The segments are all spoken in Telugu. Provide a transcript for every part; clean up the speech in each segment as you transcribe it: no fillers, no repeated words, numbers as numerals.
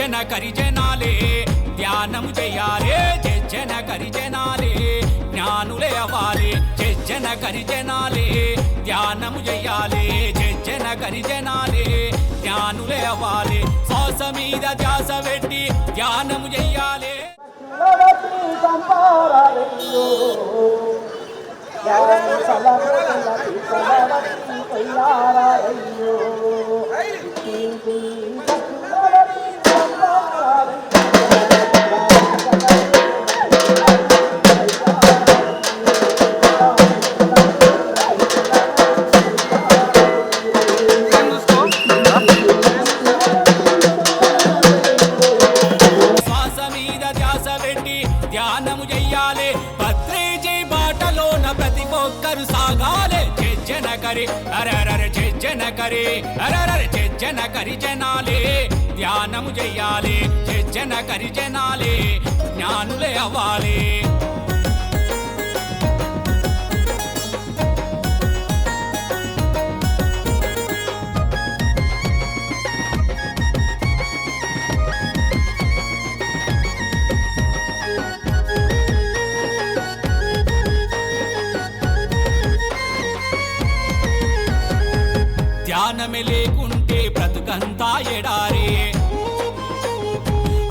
జన కరి జనాలే ధ్యానము చెయ్యాలే జన కరి జనాలే జ్ఞానులే అవ్వాలి జన కరి జనాలే ధ్యానము చెయ్యాలి జన కరి జనాలే జ్ఞానులే అవ్వాలి శ్వాస మీద ధ్యాస పెట్టి ధ్యానము చెయ్యాలి ధ్యానము చెయ్యాలి భద్రేజీ బాటలోన ప్రతి ఒక్కరు సాగాలి జన కరి అరరర జన కరి అరరర జన కరి జనాలే ధ్యానము చెయ్యాలి జన కరి జనాలే జ్ఞానులే అవ్వాలి ధ్యానమే లేకుంటే బ్రతుకంతా ఎడారే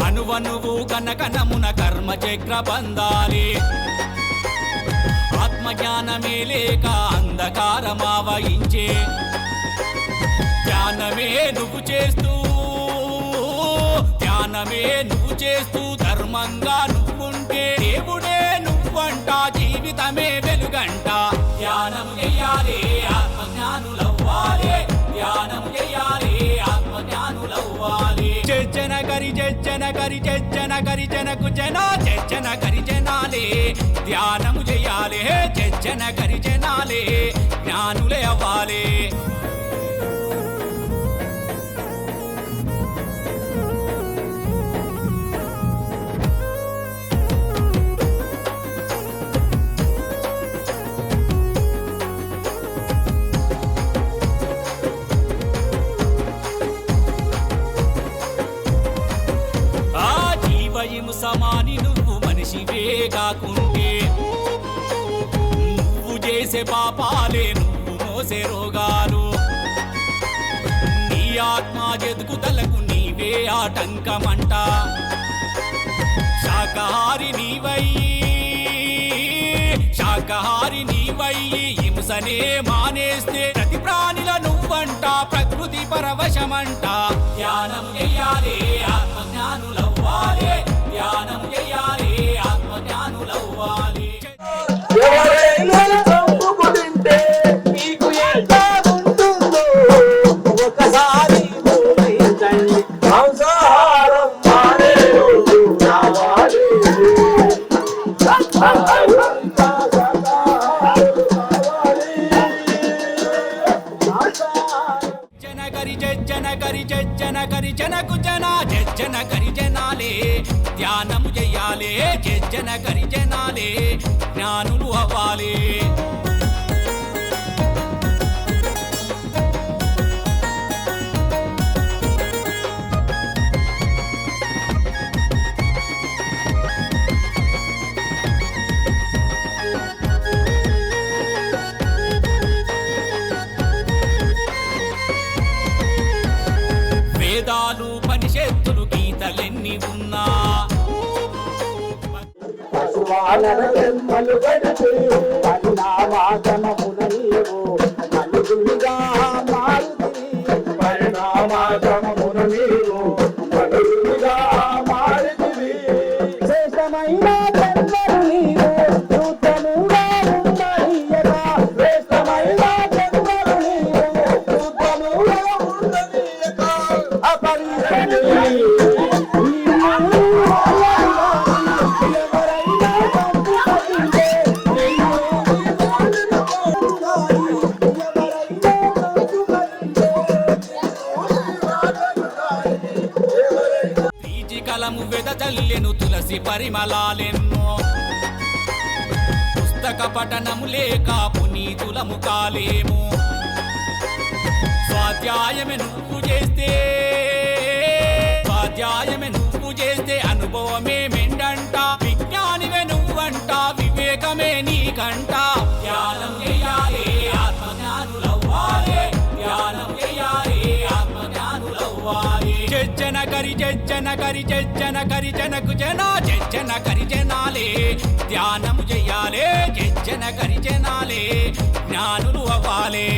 అనువనువు కనకనమున కర్మ చక్ర బంధాలే ఆత్మజ్ఞానమే లేక అంధకారమావహించే ధ్యానమే నువ్వు చేస్తూ ధర్మంగా నువ్వుంటే దేవుడే నువ్వంట జీవితమే వెలుగంట ధ్యానం చెయ్యాలి ఆత్మజ్ఞానులవ్వాలి ధ్యానం చెయ్యాలి ఆత్మజ్ఞానులవ్వాలి జన కరి జనకు జన కరి జనాలే ధ్యానము చెయ్యాలి జన కరి జనాలే జ్ఞానులే అవ్వాలి సమాని నువ్వు మనిషివే కాకుంటే నువ్వు చేసే పాపాలే నువ్వు మోసే రోగాలు నీ ఆత్మ ఎదుగుదలకు నీవే ఆటంకమంట శాకాహారి నీవయ్యి హింసనే మానేస్తే ప్రతి ప్రాణిల నువ్వంట ప్రకృతి పరవశమంట ధ్యానం చెయ్యాలి ఆత్మజ్ఞానులవ్వాలి ధ్యానం చెయ్యాలి ఆత్మజ్ఞానులవ్వాలి చంపుకుంటే మీకు ఎంత ఉంటుందో ఒకసారి మాంసాహారం మానే రోజు రావాలి జనకు జన కరి జనాలే ధ్యానము చెయ్యాలి జన కరి జనాలే జ్ఞానులు అవ్వాలి వేదాలు పరిషత్తులు గీతలెన్ని ఉన్నా జన్మలు గడిచి పరిణామాగమమున నీవు మనుషులుగా మారుతివి పరిణామాగమమున నీవు మనుషులుగా మారుతివి శ్రేష్టమైన జన్మలు నీవు సూత్రముగా ఉండనీయగా శ్రేష్టమైన జన్మలు నీవు సూత్రముగా ఉండనీయగా అపరిశని కలము వెదజల్లెను తులసి పరిమళాలెన్నో పుస్తక పఠనము లేక పునీతులము కాలేము స్వాధ్యాయమే నువ్వు చేస్తే అధ్యాయమే నువ్వు చేస్తే అనుభవమే మెండంట విజ్ఞానివే నువ్వంట వివేకమే నీకంట ధ్యానం చెయ్యాలి ఆత్మజ్ఞానులవ్వాలి ధ్యానం చెయ్యాలి ఆత్మజ్ఞానులవ్వాలి జజ్జన కరి జనకు జన కరి జనాలే ధ్యానము చెయ్యాలి జజ్జన కరి జనాలే జ్ఞానులు అవ్వాలి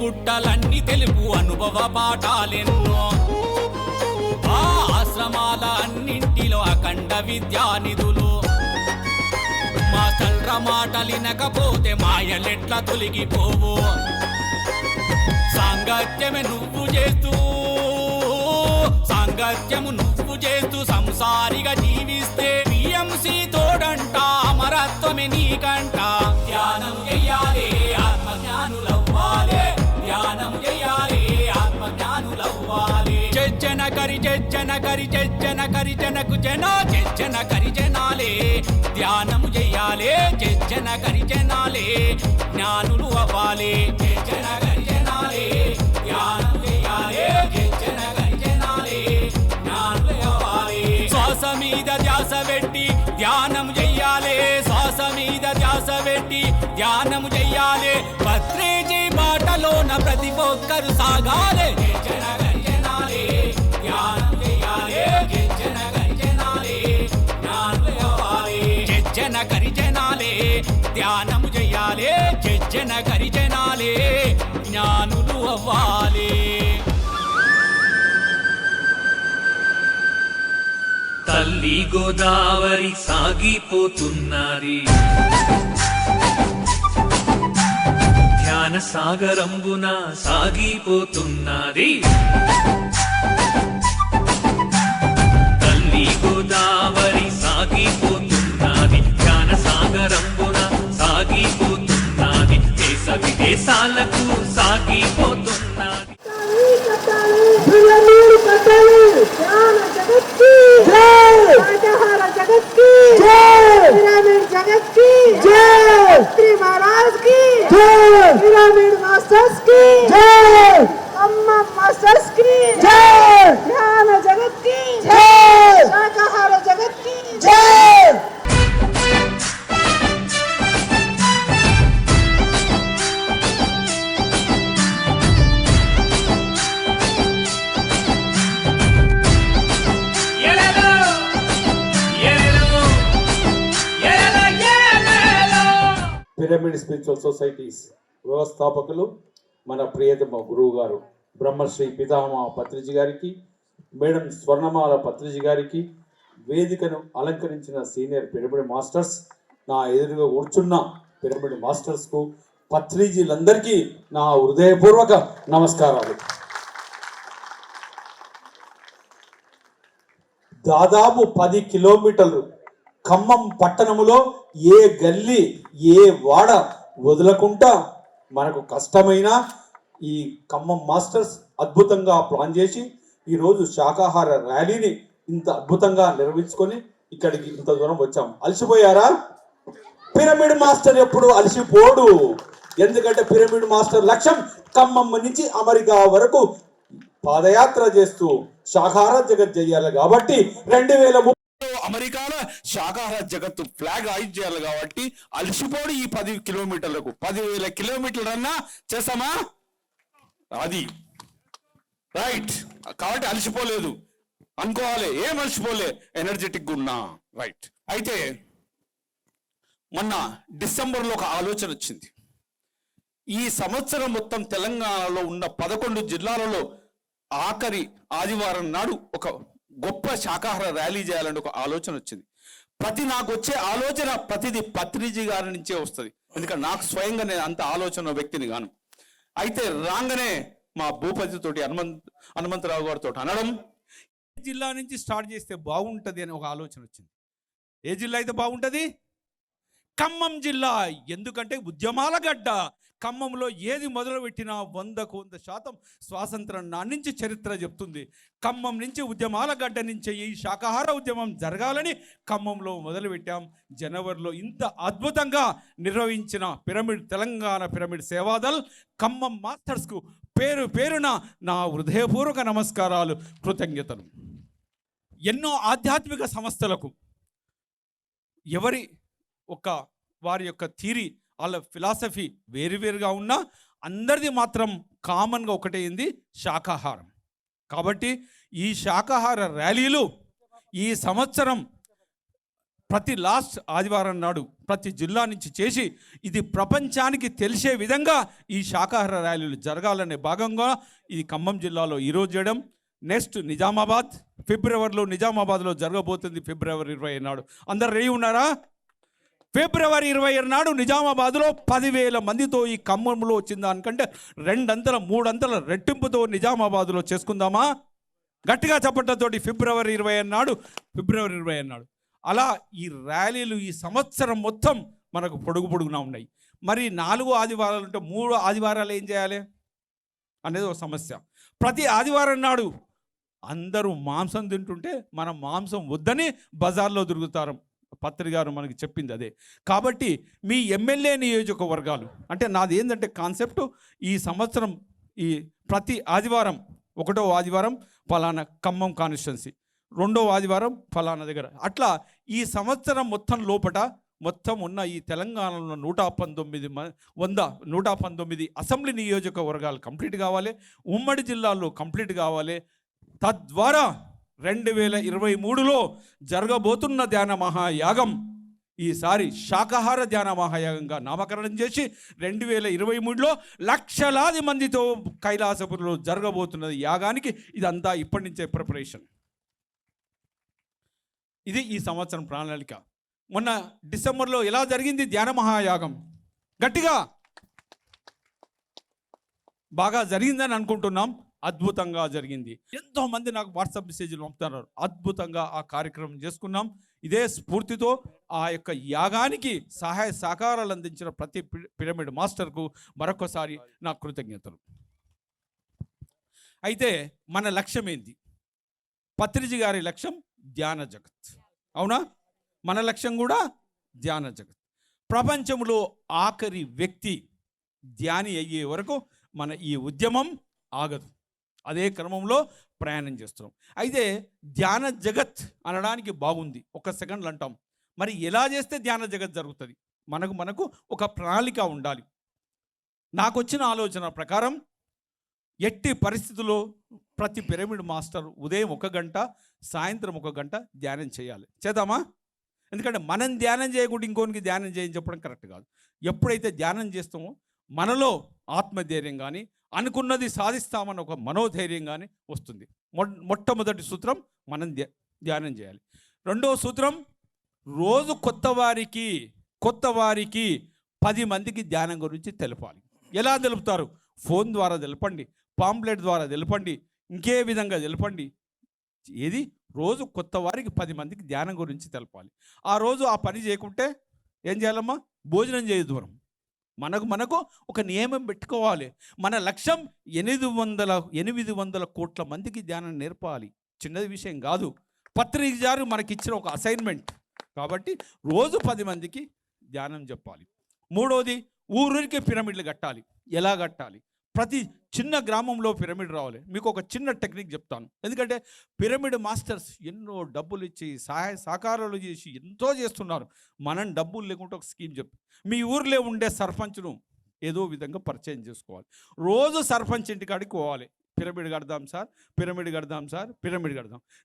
పుట్టలన్నీ తెలుపు అనుభవ పాఠాలెన్నో ఆ ఆశ్రమాల అన్నింటిలో అఖండ విద్యానిధులు మాస్టర్ల మాటలినకపోతే మాయలెట్ల తొలగిపోవు సాంగత్యము నువ్వు చేస్తూ సంసారిగా జీవిస్తే పిఎంసి తోడంట అమరత్వమే నీకంట ధ్యానం చెయ్యాలి ఆత్మజ్ఞానులవ్వాలి ధ్యానం చెయ్యాలి ఆత్మజ్ఞానులవ్వాలి జజ్జన కరి జనాలే ధ్యానము చెయ్యాలి జజ్జన కరి జనాలే జ్ఞానులు అవ్వాలి జజ్జన కరి జనాలే ధ్యానం చెయ్యాలి జజ్జన కరి జనాలే జ్ఞానులు అవ్వాలి శ్వాస మీద ధ్యాస పెట్టి ధ్యానం చెయ్యాలి శ్వాస మీద ధ్యాస పెట్టి ధ్యానము చెయ్యాలి పత్రేజీ బాటలోన ప్రతి ఒక్కరు సాగాలి జన గర్జనాలే ధ్యానం చెయ్యాలి జన గర్జనాలే జ్ఞానులు అవ్వాలి జన గర్జనాలే ధ్యానము చెయ్యాలి జన గర్జనాలే జ్ఞానులు అవ్వాలి తల్లి గోదావరి సాగిపోతున్నది ధ్యాన సాగరంబున సాగిపోతున్నది తల్లి గోదావరి సాగిపోతున్నది ధ్యాన సాగరంబున సాగిపోతున్నది దేశ విదేశాలకు సాగిపోతున్నది ध्यान जगत की जय शाकाहार जगत की जय पिरामिड जगत की जय श्री महाराज की जय पिरामिड मास्टर्स की जय अम्मा मास्टर्स की जय ध्यान जगत की जय शाकाहार जगत की जय పిరమిడ్ స్పిరిచువల్ సొసైటీస్ వ్యవస్థాపకులు మన ప్రియతమ గురువు గారు బ్రహ్మశ్రీ పితామహ పత్రిజీ గారికి, మేడం స్వర్ణమాల పత్రిజీ గారికి, వేదికను అలంకరించిన సీనియర్ పిరమిడ్ మాస్టర్స్, నా ఎదురుగా కూర్చున్న పిరమిడ్ మాస్టర్స్కు, పత్రిజీలందరికీ నా హృదయపూర్వక నమస్కారాలు. దాదాపు 10 కిలోమీటర్లు ఖమ్మం పట్టణములో ఏ గల్లీ ఏ వాడ వదలకుండా మనకు కష్టమైన ఈ ఖమ్మం మాస్టర్స్ అద్భుతంగా ప్లాన్ చేసి ఈరోజు శాకాహార ర్యాలీని ఇంత అద్భుతంగా నిర్వహించుకొని ఇక్కడికి ఇంత దూరం వచ్చాం. అలసిపోయారా? పిరమిడ్ మాస్టర్ ఎప్పుడు అలసిపోడు. ఎందుకంటే పిరమిడ్ మాస్టర్ లక్ష్యం ఖమ్మం నుంచి అమెరికా వరకు పాదయాత్ర చేస్తూ శాకాహార జగత్ చేయాలి. కాబట్టి 2030 అమెరికాలో శాకాహార జగత్తు ఫ్లాగ్ హైట్ చేయాలి. కాబట్టి అలసిపోడు. ఈ 10 కిలోమీటర్లకు 10,000 కిలోమీటర్లు అన్నా చేస్తామా? అది రైట్. కాబట్టి అలసిపోలేదు అనుకోవాలి. ఏం అలసిపోలే, ఎనర్జెటిక్గా ఉన్నా. రైట్. అయితే మొన్న డిసెంబర్లో ఒక ఆలోచన వచ్చింది. ఈ సంవత్సరం మొత్తం తెలంగాణలో ఉన్న 11 జిల్లాలలో ఆఖరి ఆదివారం నాడు ఒక గొప్ప శాకాహార ర్యాలీ చేయాలని ఒక ఆలోచన వచ్చింది. నాకు వచ్చే ఆలోచన ప్రతిదీ పత్రిజీ గారి నుంచే వస్తుంది. ఎందుకంటే నాకు స్వయంగా నేను అంత ఆలోచన వ్యక్తిని గాను. అయితే రాగానే మా భూపతితోటి హనుమంతరావు గారితో అనడం, ఏ జిల్లా నుంచి స్టార్ట్ చేస్తే బాగుంటుంది అని ఒక ఆలోచన వచ్చింది. ఏ జిల్లా అయితే బాగుంటుంది? ఖమ్మం జిల్లా ఎందుకంటే ఉద్యమాల గడ్డ. ఖమ్మంలో ఏది మొదలుపెట్టినా 100% స్వాతంత్రం నాన్నించి చరిత్ర చెప్తుంది. ఖమ్మం నుంచి ఉద్యమాల గడ్డ నుంచి ఈ శాకాహార ఉద్యమం జరగాలని ఖమ్మంలో మొదలుపెట్టాం. జనవరిలో ఇంత అద్భుతంగా నిర్వహించిన పిరమిడ్, తెలంగాణ పిరమిడ్ సేవాదల్ ఖమ్మం మాస్టర్స్కు పేరు పేరున నా హృదయపూర్వక నమస్కారాలు, కృతజ్ఞతలు. ఎన్నో ఆధ్యాత్మిక సంస్థలకు వారి యొక్క థియరీ, వాళ్ళ ఫిలాసఫీ వేరువేరుగా ఉన్నా అందరిది మాత్రం కామన్గా ఒకటైంది శాకాహారం. కాబట్టి ఈ శాకాహార ర్యాలీలు ఈ సంవత్సరం ప్రతి లాస్ట్ ఆదివారం నాడు ప్రతి జిల్లా నుంచి చేసి ఇది ప్రపంచానికి తెలిసే విధంగా ఈ శాకాహార ర్యాలీలు జరగాలనే భాగంగా ఇది ఖమ్మం జిల్లాలో ఈరోజు చేయడం. నెక్స్ట్ నిజామాబాద్, ఫిబ్రవరిలో నిజామాబాద్లో జరగబోతుంది. ఫిబ్రవరి 20 నాడు అందరు రెడీ ఉన్నారా? ఫిబ్రవరి 20 నాడు నిజామాబాద్లో 10,000 మందితో ఈ ఖమ్మంలో వచ్చిన దానికంటే 2 3 రెట్టింపుతో నిజామాబాద్లో చేసుకుందామా? గట్టిగా చప్పట్లతోటి ఫిబ్రవరి 20 నాడు. అలా ఈ ర్యాలీలు ఈ సంవత్సరం మొత్తం మనకు పొడుగునా ఉన్నాయి. మరి 4 ఆదివారాలు ఉంటే 3 ఆదివారాలు ఏం చేయాలి అనేది ఒక సమస్య. ప్రతి ఆదివారం నాడు అందరూ మాంసం తింటుంటే మనం మాంసం వద్దని బజార్లో తిరుగుతారు. పత్రి గారు మనకి చెప్పింది అదే. కాబట్టి మీ ఎమ్మెల్యే నియోజకవర్గాలు అంటే నాది ఏంటంటే కాన్సెప్ట్, ఈ సంవత్సరం ఈ ప్రతి ఆదివారం 1వ ఆదివారం ఫలానా ఖమ్మం కాన్స్టిట్యున్సీ, 2వ ఆదివారం ఫలానా దగ్గర, అట్లా ఈ సంవత్సరం మొత్తం లోపట మొత్తం ఉన్న ఈ తెలంగాణలో 119 అసెంబ్లీ నియోజకవర్గాలు కంప్లీట్ కావాలి, ఉమ్మడి జిల్లాల్లో కంప్లీట్ కావాలి. తద్వారా 2023లో జరగబోతున్న ధ్యాన మహాయాగం ఈసారి శాకాహార ధ్యాన మహాయాగంగా నామకరణం చేసి 2023లో లక్షలాది మందితో కైలాసపురిలో జరగబోతున్నది యాగానికి. ఇదంతా ఇప్పటి నుంచే ప్రిపరేషన్. ఇది ఈ సంవత్సరం ప్రణాళిక. మొన్న డిసెంబర్లో ఎలా జరిగింది ధ్యాన మహాయాగం? గట్టిగా బాగా జరిగిందని అనుకుంటున్నాం. అద్భుతంగా జరిగింది. ఎంతోమంది నాకు వాట్సాప్ మెసేజ్లు పంపుతున్నారు. అద్భుతంగా ఆ కార్యక్రమం చేసుకున్నాం. ఇదే స్ఫూర్తితో ఆ యొక్క యాగానికి సహాయ సహకారాలు అందించిన ప్రతి పిరమిడ్ మాస్టర్కు మరొకసారి నా కృతజ్ఞతలు. అయితే మన లక్ష్యం ఏంటి? పత్రిజీ గారి లక్ష్యం ధ్యాన జగత్, అవునా? మన లక్ష్యం కూడా ధ్యాన జగత్. ప్రపంచంలో ఆఖరి వ్యక్తి ధ్యాని అయ్యే వరకు మన ఈ ఉద్యమం ఆగదు. అదే క్రమంలో ప్రయాణం చేస్తున్నాం. అయితే ధ్యాన జగత్ అనడానికి బాగుంది, 1 సెకండ్లు అంటాం. మరి ఎలా చేస్తే ధ్యాన జగత్ జరుగుతుంది? మనకు ఒక ప్రణాళిక ఉండాలి. నాకు వచ్చిన ఆలోచన ప్రకారం ఎట్టి పరిస్థితుల్లో ప్రతి పిరమిడ్ మాస్టర్ ఉదయం 1 గంట, సాయంత్రం 1 గంట ధ్యానం చేయాలి. చేద్దామా? ఎందుకంటే మనం ధ్యానం చేయకుండా ఇంకోనికి ధ్యానం చేయని చెప్పడం కరెక్ట్ కాదు. ఎప్పుడైతే ధ్యానం చేస్తామో మనలో ఆత్మధైర్యం కానీ అనుకున్నది సాధిస్తామన్న ఒక మనోధైర్యం కానీ వస్తుంది. మొట్టమొదటి సూత్రం మనం ధ్యానం చేయాలి. 2వ సూత్రం రోజు కొత్త వారికి 10 మందికి ధ్యానం గురించి తెలపాలి. ఎలా తెలుపుతారు? ఫోన్ ద్వారా తెలపండి, పాంప్లెట్ ద్వారా తెలపండి, ఇంకే విధంగా తెలపండి. ఏది రోజు కొత్త వారికి 10 మందికి ధ్యానం గురించి తెలపాలి. ఆ రోజు ఆ పని చేయకుంటే ఏం చేయాలమ్మా? భోజనం చేయ దూరం. మనకు ఒక నియమం పెట్టుకోవాలి. మన లక్ష్యం 800 కోట్ల మందికి ధ్యానం నేర్పాలి. చిన్నది విషయం కాదు. పత్రిక గారు మనకిచ్చిన ఒక అసైన్మెంట్. కాబట్టి రోజు 10 మందికి ధ్యానం చెప్పాలి. 3వది ఊరికి పిరమిడ్లు కట్టాలి. ఎలా కట్టాలి? ప్రతి చిన్న గ్రామంలో పిరమిడ్ రావాలి. మీకు ఒక చిన్న టెక్నిక్ చెప్తాను. ఎందుకంటే పిరమిడ్ మాస్టర్స్ ఎన్నో డబ్బులు ఇచ్చి సహాయ సహకారాలు చేసి ఎంతో చేస్తున్నారు. మనం డబ్బులు లేకుంటే ఒక స్కీమ్ చెప్పి మీ ఊర్లో ఉండే సర్పంచ్ను ఏదో విధంగా పరిచయం చేసుకోవాలి. రోజు సర్పంచ్ ఇంటికాడికి పోవాలి. పిరమిడ్ కడదాం సార్.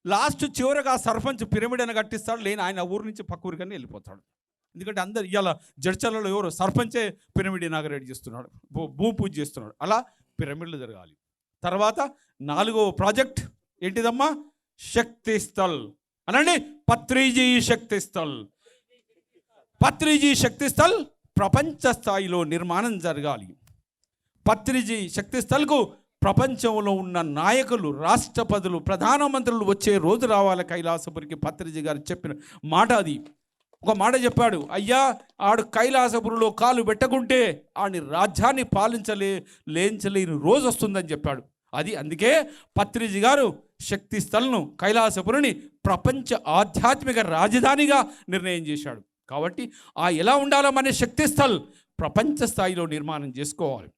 లాస్ట్ చివరికి ఆ సర్పంచ్ పిరమిడ్ అని కట్టిస్తాడు. లేని ఆయన ఊరు నుంచి పక్క ఊరికని వెళ్ళిపోతాడు. ఎందుకంటే అందరు ఇవాళ జడ్చర్లలో ఎవరు సర్పంచే పిరమిడ్ ఇనాగరేట్ చేస్తున్నాడు, భూమి పూజ చేస్తున్నాడు. అలా పిరమిడ్లు జరగాలి. తర్వాత 4వ ప్రాజెక్ట్ ఏంటిదమ్మా? శక్తి స్థల్ అనండి. పత్రిజీ శక్తి స్థల్ ప్రపంచ స్థాయిలో నిర్మాణం జరగాలి. పత్రిజీ శక్తి స్థల్కు ప్రపంచంలో ఉన్న నాయకులు, రాష్ట్రపతులు, ప్రధానమంత్రులు వచ్చే రోజు రావాలి కైలాసపురికి. పత్రిజీ గారు చెప్పిన మాట అది. ఒక మాట చెప్పాడు, అయ్యా ఆడు కైలాసపురిలో కాలు పెట్టకుంటే ఆడిని రాజ్యాన్ని లేంచలేని రోజు వస్తుందని చెప్పాడు. అది అందుకే పత్రిజీ గారు శక్తి స్థల్ను కైలాసపురిని ప్రపంచ ఆధ్యాత్మిక రాజధానిగా నిర్ణయం చేశాడు. కాబట్టి ఎలా ఉండాలో మన శక్తి స్థల్ ప్రపంచ స్థాయిలో నిర్మాణం చేసుకోవాలి.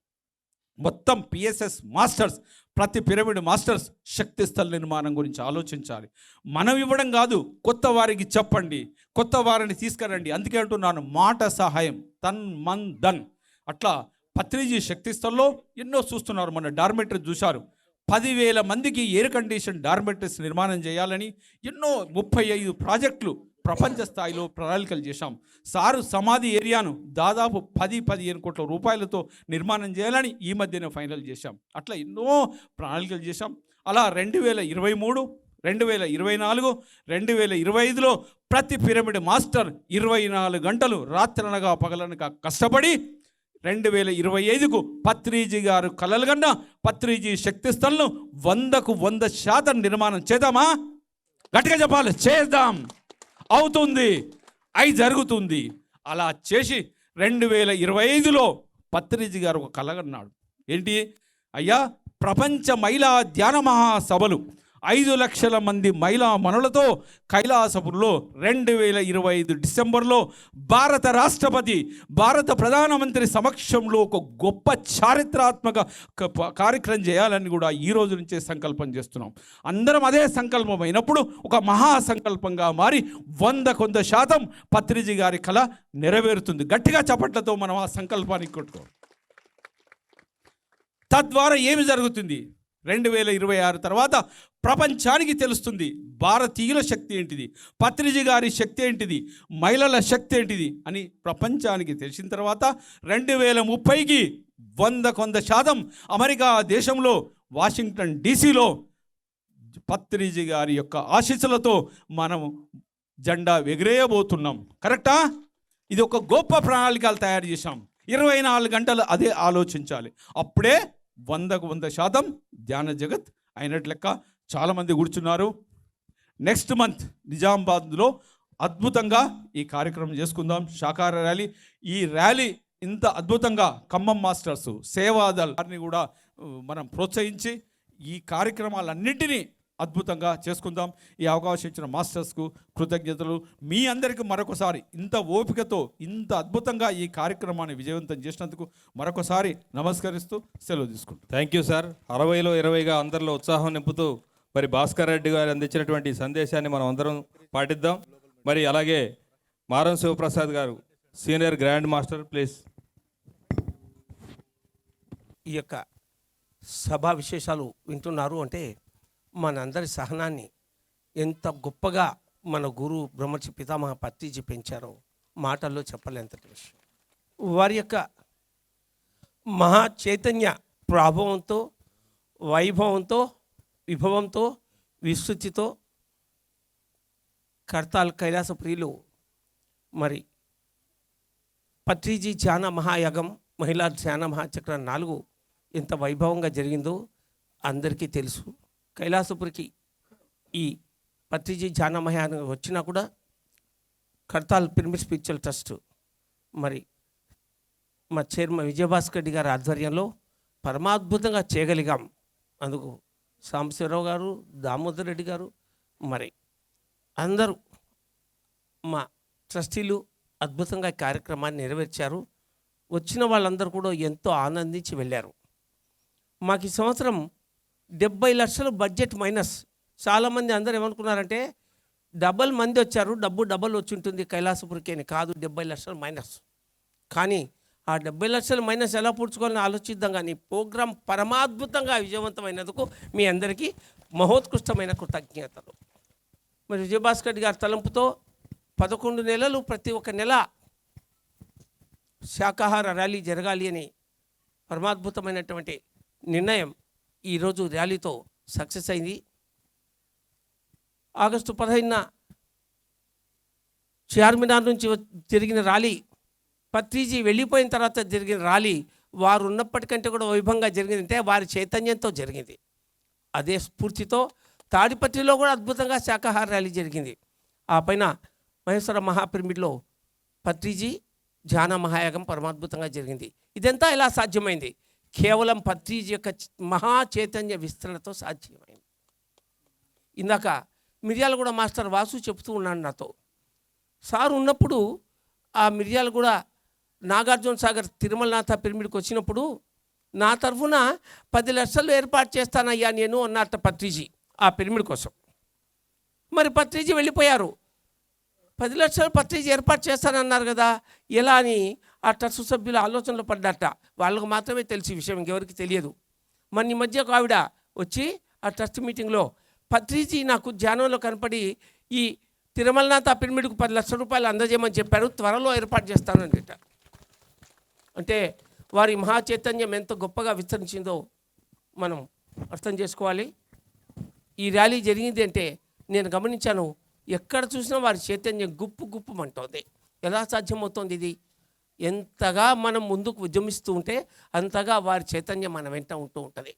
మొత్తం పిఎస్ఎస్ మాస్టర్స్, ప్రతి పిరమిడ్ మాస్టర్స్ శక్తి స్థల నిర్మాణం గురించి ఆలోచించాలి. మనం ఇవ్వడం కాదు, కొత్త వారికి చెప్పండి, కొత్త వారిని తీసుకురండి. అందుకే అంటున్నాను, మాట సహాయం తన్ మన్ ధన్. అట్లా పత్రిజీ శక్తి స్థల్లో ఎన్నో చూస్తున్నారు. మన డార్మెటరీ చూశారు, 10,000 మందికి ఎయిర్ కండిషన్ డార్మెటరీస్ నిర్మాణం చేయాలని ఎన్నో 35 ప్రాజెక్టులు ప్రపంచ స్థాయిలో ప్రణాళికలు చేశాం. సారు సమాధి ఏరియాను దాదాపు 10-15 కోట్ల రూపాయలతో నిర్మాణం చేయాలని ఈ మధ్యనే ఫైనల్ చేశాం. అట్లా ఎన్నో ప్రణాళికలు చేశాం. అలా 2023, 2024, 2025లో ప్రతి పిరమిడ్ మాస్టర్ 24 గంటలు రాత్రనగా పగలనగా కష్టపడి 2025కు పత్రిజీ గారు కలలుగన్న పత్రిజీ శక్తి స్థల్ను 100కు 100% నిర్మాణం చేద్దామా? గట్టిగా చెప్పాలి, చేద్దాం. అవుతుంది, అయి జరుగుతుంది. అలా చేసి 2025లో పత్రిజీ గారు ఒక కలగన్నాడు. ఏంటి? అయ్యా, ప్రపంచ మహిళా ధ్యాన మహాసభలు 5 లక్షల మంది మహిళా మనులతో కైలాసపురిలో 2025 డిసెంబర్లో భారత రాష్ట్రపతి, భారత ప్రధానమంత్రి సమక్షంలో ఒక గొప్ప చారిత్రాత్మక కార్యక్రమం చేయాలని కూడా ఈ రోజు నుంచే సంకల్పం చేస్తున్నాం. అందరం అదే సంకల్పం అయినప్పుడు ఒక మహాసంకల్పంగా మారి 100% పత్రిజీ గారి కళ నెరవేరుతుంది. గట్టిగా చప్పట్లతో మనం ఆ సంకల్పానికి కొట్టుకోవాలి. తద్వారా ఏమి జరుగుతుంది? 2026 తర్వాత ప్రపంచానికి తెలుస్తుంది భారతీయుల శక్తి ఏంటిది, పత్రిజీ గారి శక్తి ఏంటిది, మహిళల శక్తి ఏంటిది అని ప్రపంచానికి తెలిసిన తర్వాత 2030కి 100% అమెరికా దేశంలో వాషింగ్టన్ డీసీలో పత్రిజీ గారి యొక్క ఆశీస్సులతో మనం జెండా ఎగిరేయబోతున్నాం. కరెక్టా? ఇది ఒక గొప్ప ప్రణాళికలు తయారు చేశాం. 24 గంటలు అదే ఆలోచించాలి. అప్పుడే 100కు 100% ధ్యాన జగత్ అయినట్లు లెక్క. చాలామంది కూర్చున్నారు. నెక్స్ట్ మంత్ నిజామాబాద్లో అద్భుతంగా ఈ కార్యక్రమం చేసుకుందాం, శాకార ర్యాలీ. ఈ ర్యాలీ ఇంత అద్భుతంగా ఖమ్మం మాస్టర్స్, సేవాదల్ వారిని కూడా మనం ప్రోత్సహించి ఈ కార్యక్రమాలన్నింటినీ అద్భుతంగా చేసుకుందాం. ఈ అవకాశం ఇచ్చిన మాస్టర్స్కు కృతజ్ఞతలు. మీ అందరికీ మరొకసారి ఇంత ఓపికతో ఇంత అద్భుతంగా ఈ కార్యక్రమాన్ని విజయవంతం చేసినందుకు మరొకసారి నమస్కరిస్తూ సెలవు తీసుకుంటాం. Thank you sir. 60లో 20గా అందరిలో ఉత్సాహం నింపుతూ మరి భాస్కర్ రెడ్డి గారు అందించినటువంటి సందేశాన్ని మనం అందరం పాటిద్దాం. మరి అలాగే మారం శివప్రసాద్ గారు సీనియర్ గ్రాండ్ మాస్టర్, ప్లీజ్. ఈ యొక్క సభా విశేషాలు వింటున్నారు అంటే మనందరి సహనాన్ని ఎంత గొప్పగా మన గురు బ్రహ్మర్షి పితామహ పత్రిజీ పెంచారో మాటల్లో చెప్పలేంతటి విషయం. వారి యొక్క మహా చైతన్య ప్రభావంతో, వైభవంతో, విభవంతో, విస్తృతితో కర్తాల్ కైలాసపురిలో మరి పత్రిజీ ధ్యాన మహాయాగం, మహిళా ధ్యాన మహాచక్ర 4 ఎంత వైభవంగా జరిగిందో అందరికీ తెలుసు. కైలాసపురికి ఈ పత్రిజీ ధ్యాన మహాయాగం వచ్చినా కూడా కర్తాల్ పిరమిడ్ స్పిరిచువల్ ట్రస్ట్ మరి మా చైర్మన్ విజయభాస్కర్ రెడ్డి గారి ఆధ్వర్యంలో పరమాద్భుతంగా చేయగలిగాం. అందుకు సాంబశివరావు గారు, దామోదర్ రెడ్డి గారు, మరి అందరూ మా ట్రస్టీలు అద్భుతంగా ఈ కార్యక్రమాన్ని నెరవేర్చారు. వచ్చిన వాళ్ళందరూ కూడా ఎంతో ఆనందించి వెళ్ళారు. మాకు ఈ సంవత్సరం 70 లక్షలు బడ్జెట్ మైనస్. చాలామంది అందరూ ఏమనుకున్నారంటే డబల్ మంది వచ్చారు, డబల్ వచ్చి ఉంటుంది కైలాసపురికి అని. కాదు, 70 లక్షలు మైనస్. కానీ ఆ 70 లక్షలు మైనస్ ఎలా పూడ్చుకోవాలని ఆలోచిద్దాం. కానీ ప్రోగ్రాం పరమాద్భుతంగా విజయవంతమైనందుకు మీ అందరికీ మహోత్కృష్టమైన కృతజ్ఞతలు. మరి విజయభాస్కర్ రెడ్డి గారి తలంపుతో 11 నెలలు ప్రతి ఒక్క నెల శాకాహార ర్యాలీ జరగాలి అని పరమాద్భుతమైనటువంటి నిర్ణయం ఈరోజు ర్యాలీతో సక్సెస్ అయింది. ఆగస్టు 15న చార్మినార్ నుంచి జరిగిన ర్యాలీ, పత్రిజీ వెళ్ళిపోయిన తర్వాత జరిగిన ర్యాలీ వారు ఉన్నప్పటికంటే కూడా వైభవంగా జరిగిందంటే వారి చైతన్యంతో జరిగింది. అదే స్ఫూర్తితో తాడిపత్రిలో కూడా అద్భుతంగా శాకాహార ర్యాలీ జరిగింది. ఆ పైన మహేశ్వర మహాపిరమిడ్లో పత్రిజీ ధ్యాన మహాయాగం పరమాద్భుతంగా జరిగింది. ఇదంతా ఎలా సాధ్యమైంది? కేవలం పత్రిజీ యొక్క మహా చైతన్య విస్తరణతో సాధ్యమైంది. ఇందాక మిర్యాలగూడ మాస్టర్ వాసు చెప్తూ ఉన్నాడు నాతో, సార్ ఉన్నప్పుడు ఆ మిర్యాలగూడ నాగార్జున సాగర్ తిరుమలనాథ పిరమిడ్కి వచ్చినప్పుడు నా తరఫున 10 లక్షలు ఏర్పాటు చేస్తానయ్యా నేను అన్నట్ట పత్రిజీ ఆ పిరమిడ్ కోసం. మరి పత్రిజీ వెళ్ళిపోయారు. 10 లక్షలు పత్రిజీ ఏర్పాటు చేస్తానన్నారు కదా, ఎలా అని ఆ ట్రస్ట్ సభ్యుల ఆలోచనలో పడ్డట. వాళ్ళకు మాత్రమే తెలిసి విషయం, ఇంకెవరికి తెలియదు. మన ఈ మధ్య ఒక ఆవిడ వచ్చి ఆ ట్రస్ట్ మీటింగ్లో పత్రిజీ నాకు ధ్యానంలో కనపడి ఈ తిరుమలనాథ పిరమిడ్కు 10 లక్షల రూపాయలు అందజేయమని చెప్పారు, త్వరలో ఏర్పాటు చేస్తానంట. అంటే వారి మహా చైతన్యం ఎంత గొప్పగా విస్తరించిందో మనం అర్థం చేసుకోవాలి. ఈ ర్యాలీ జరిగింది అంటే నేను గమనించాను, ఎక్కడ చూసినా వారి చైతన్యం గుప్పు గుప్పుమంటోంది. ఎలా సాధ్యమవుతోంది ఇది? ఎంతగా మనం ముందుకు ఉద్యమిస్తూ ఉంటే అంతగా వారి చైతన్యం మన వెంట ఉంటూ ఉంటుంది.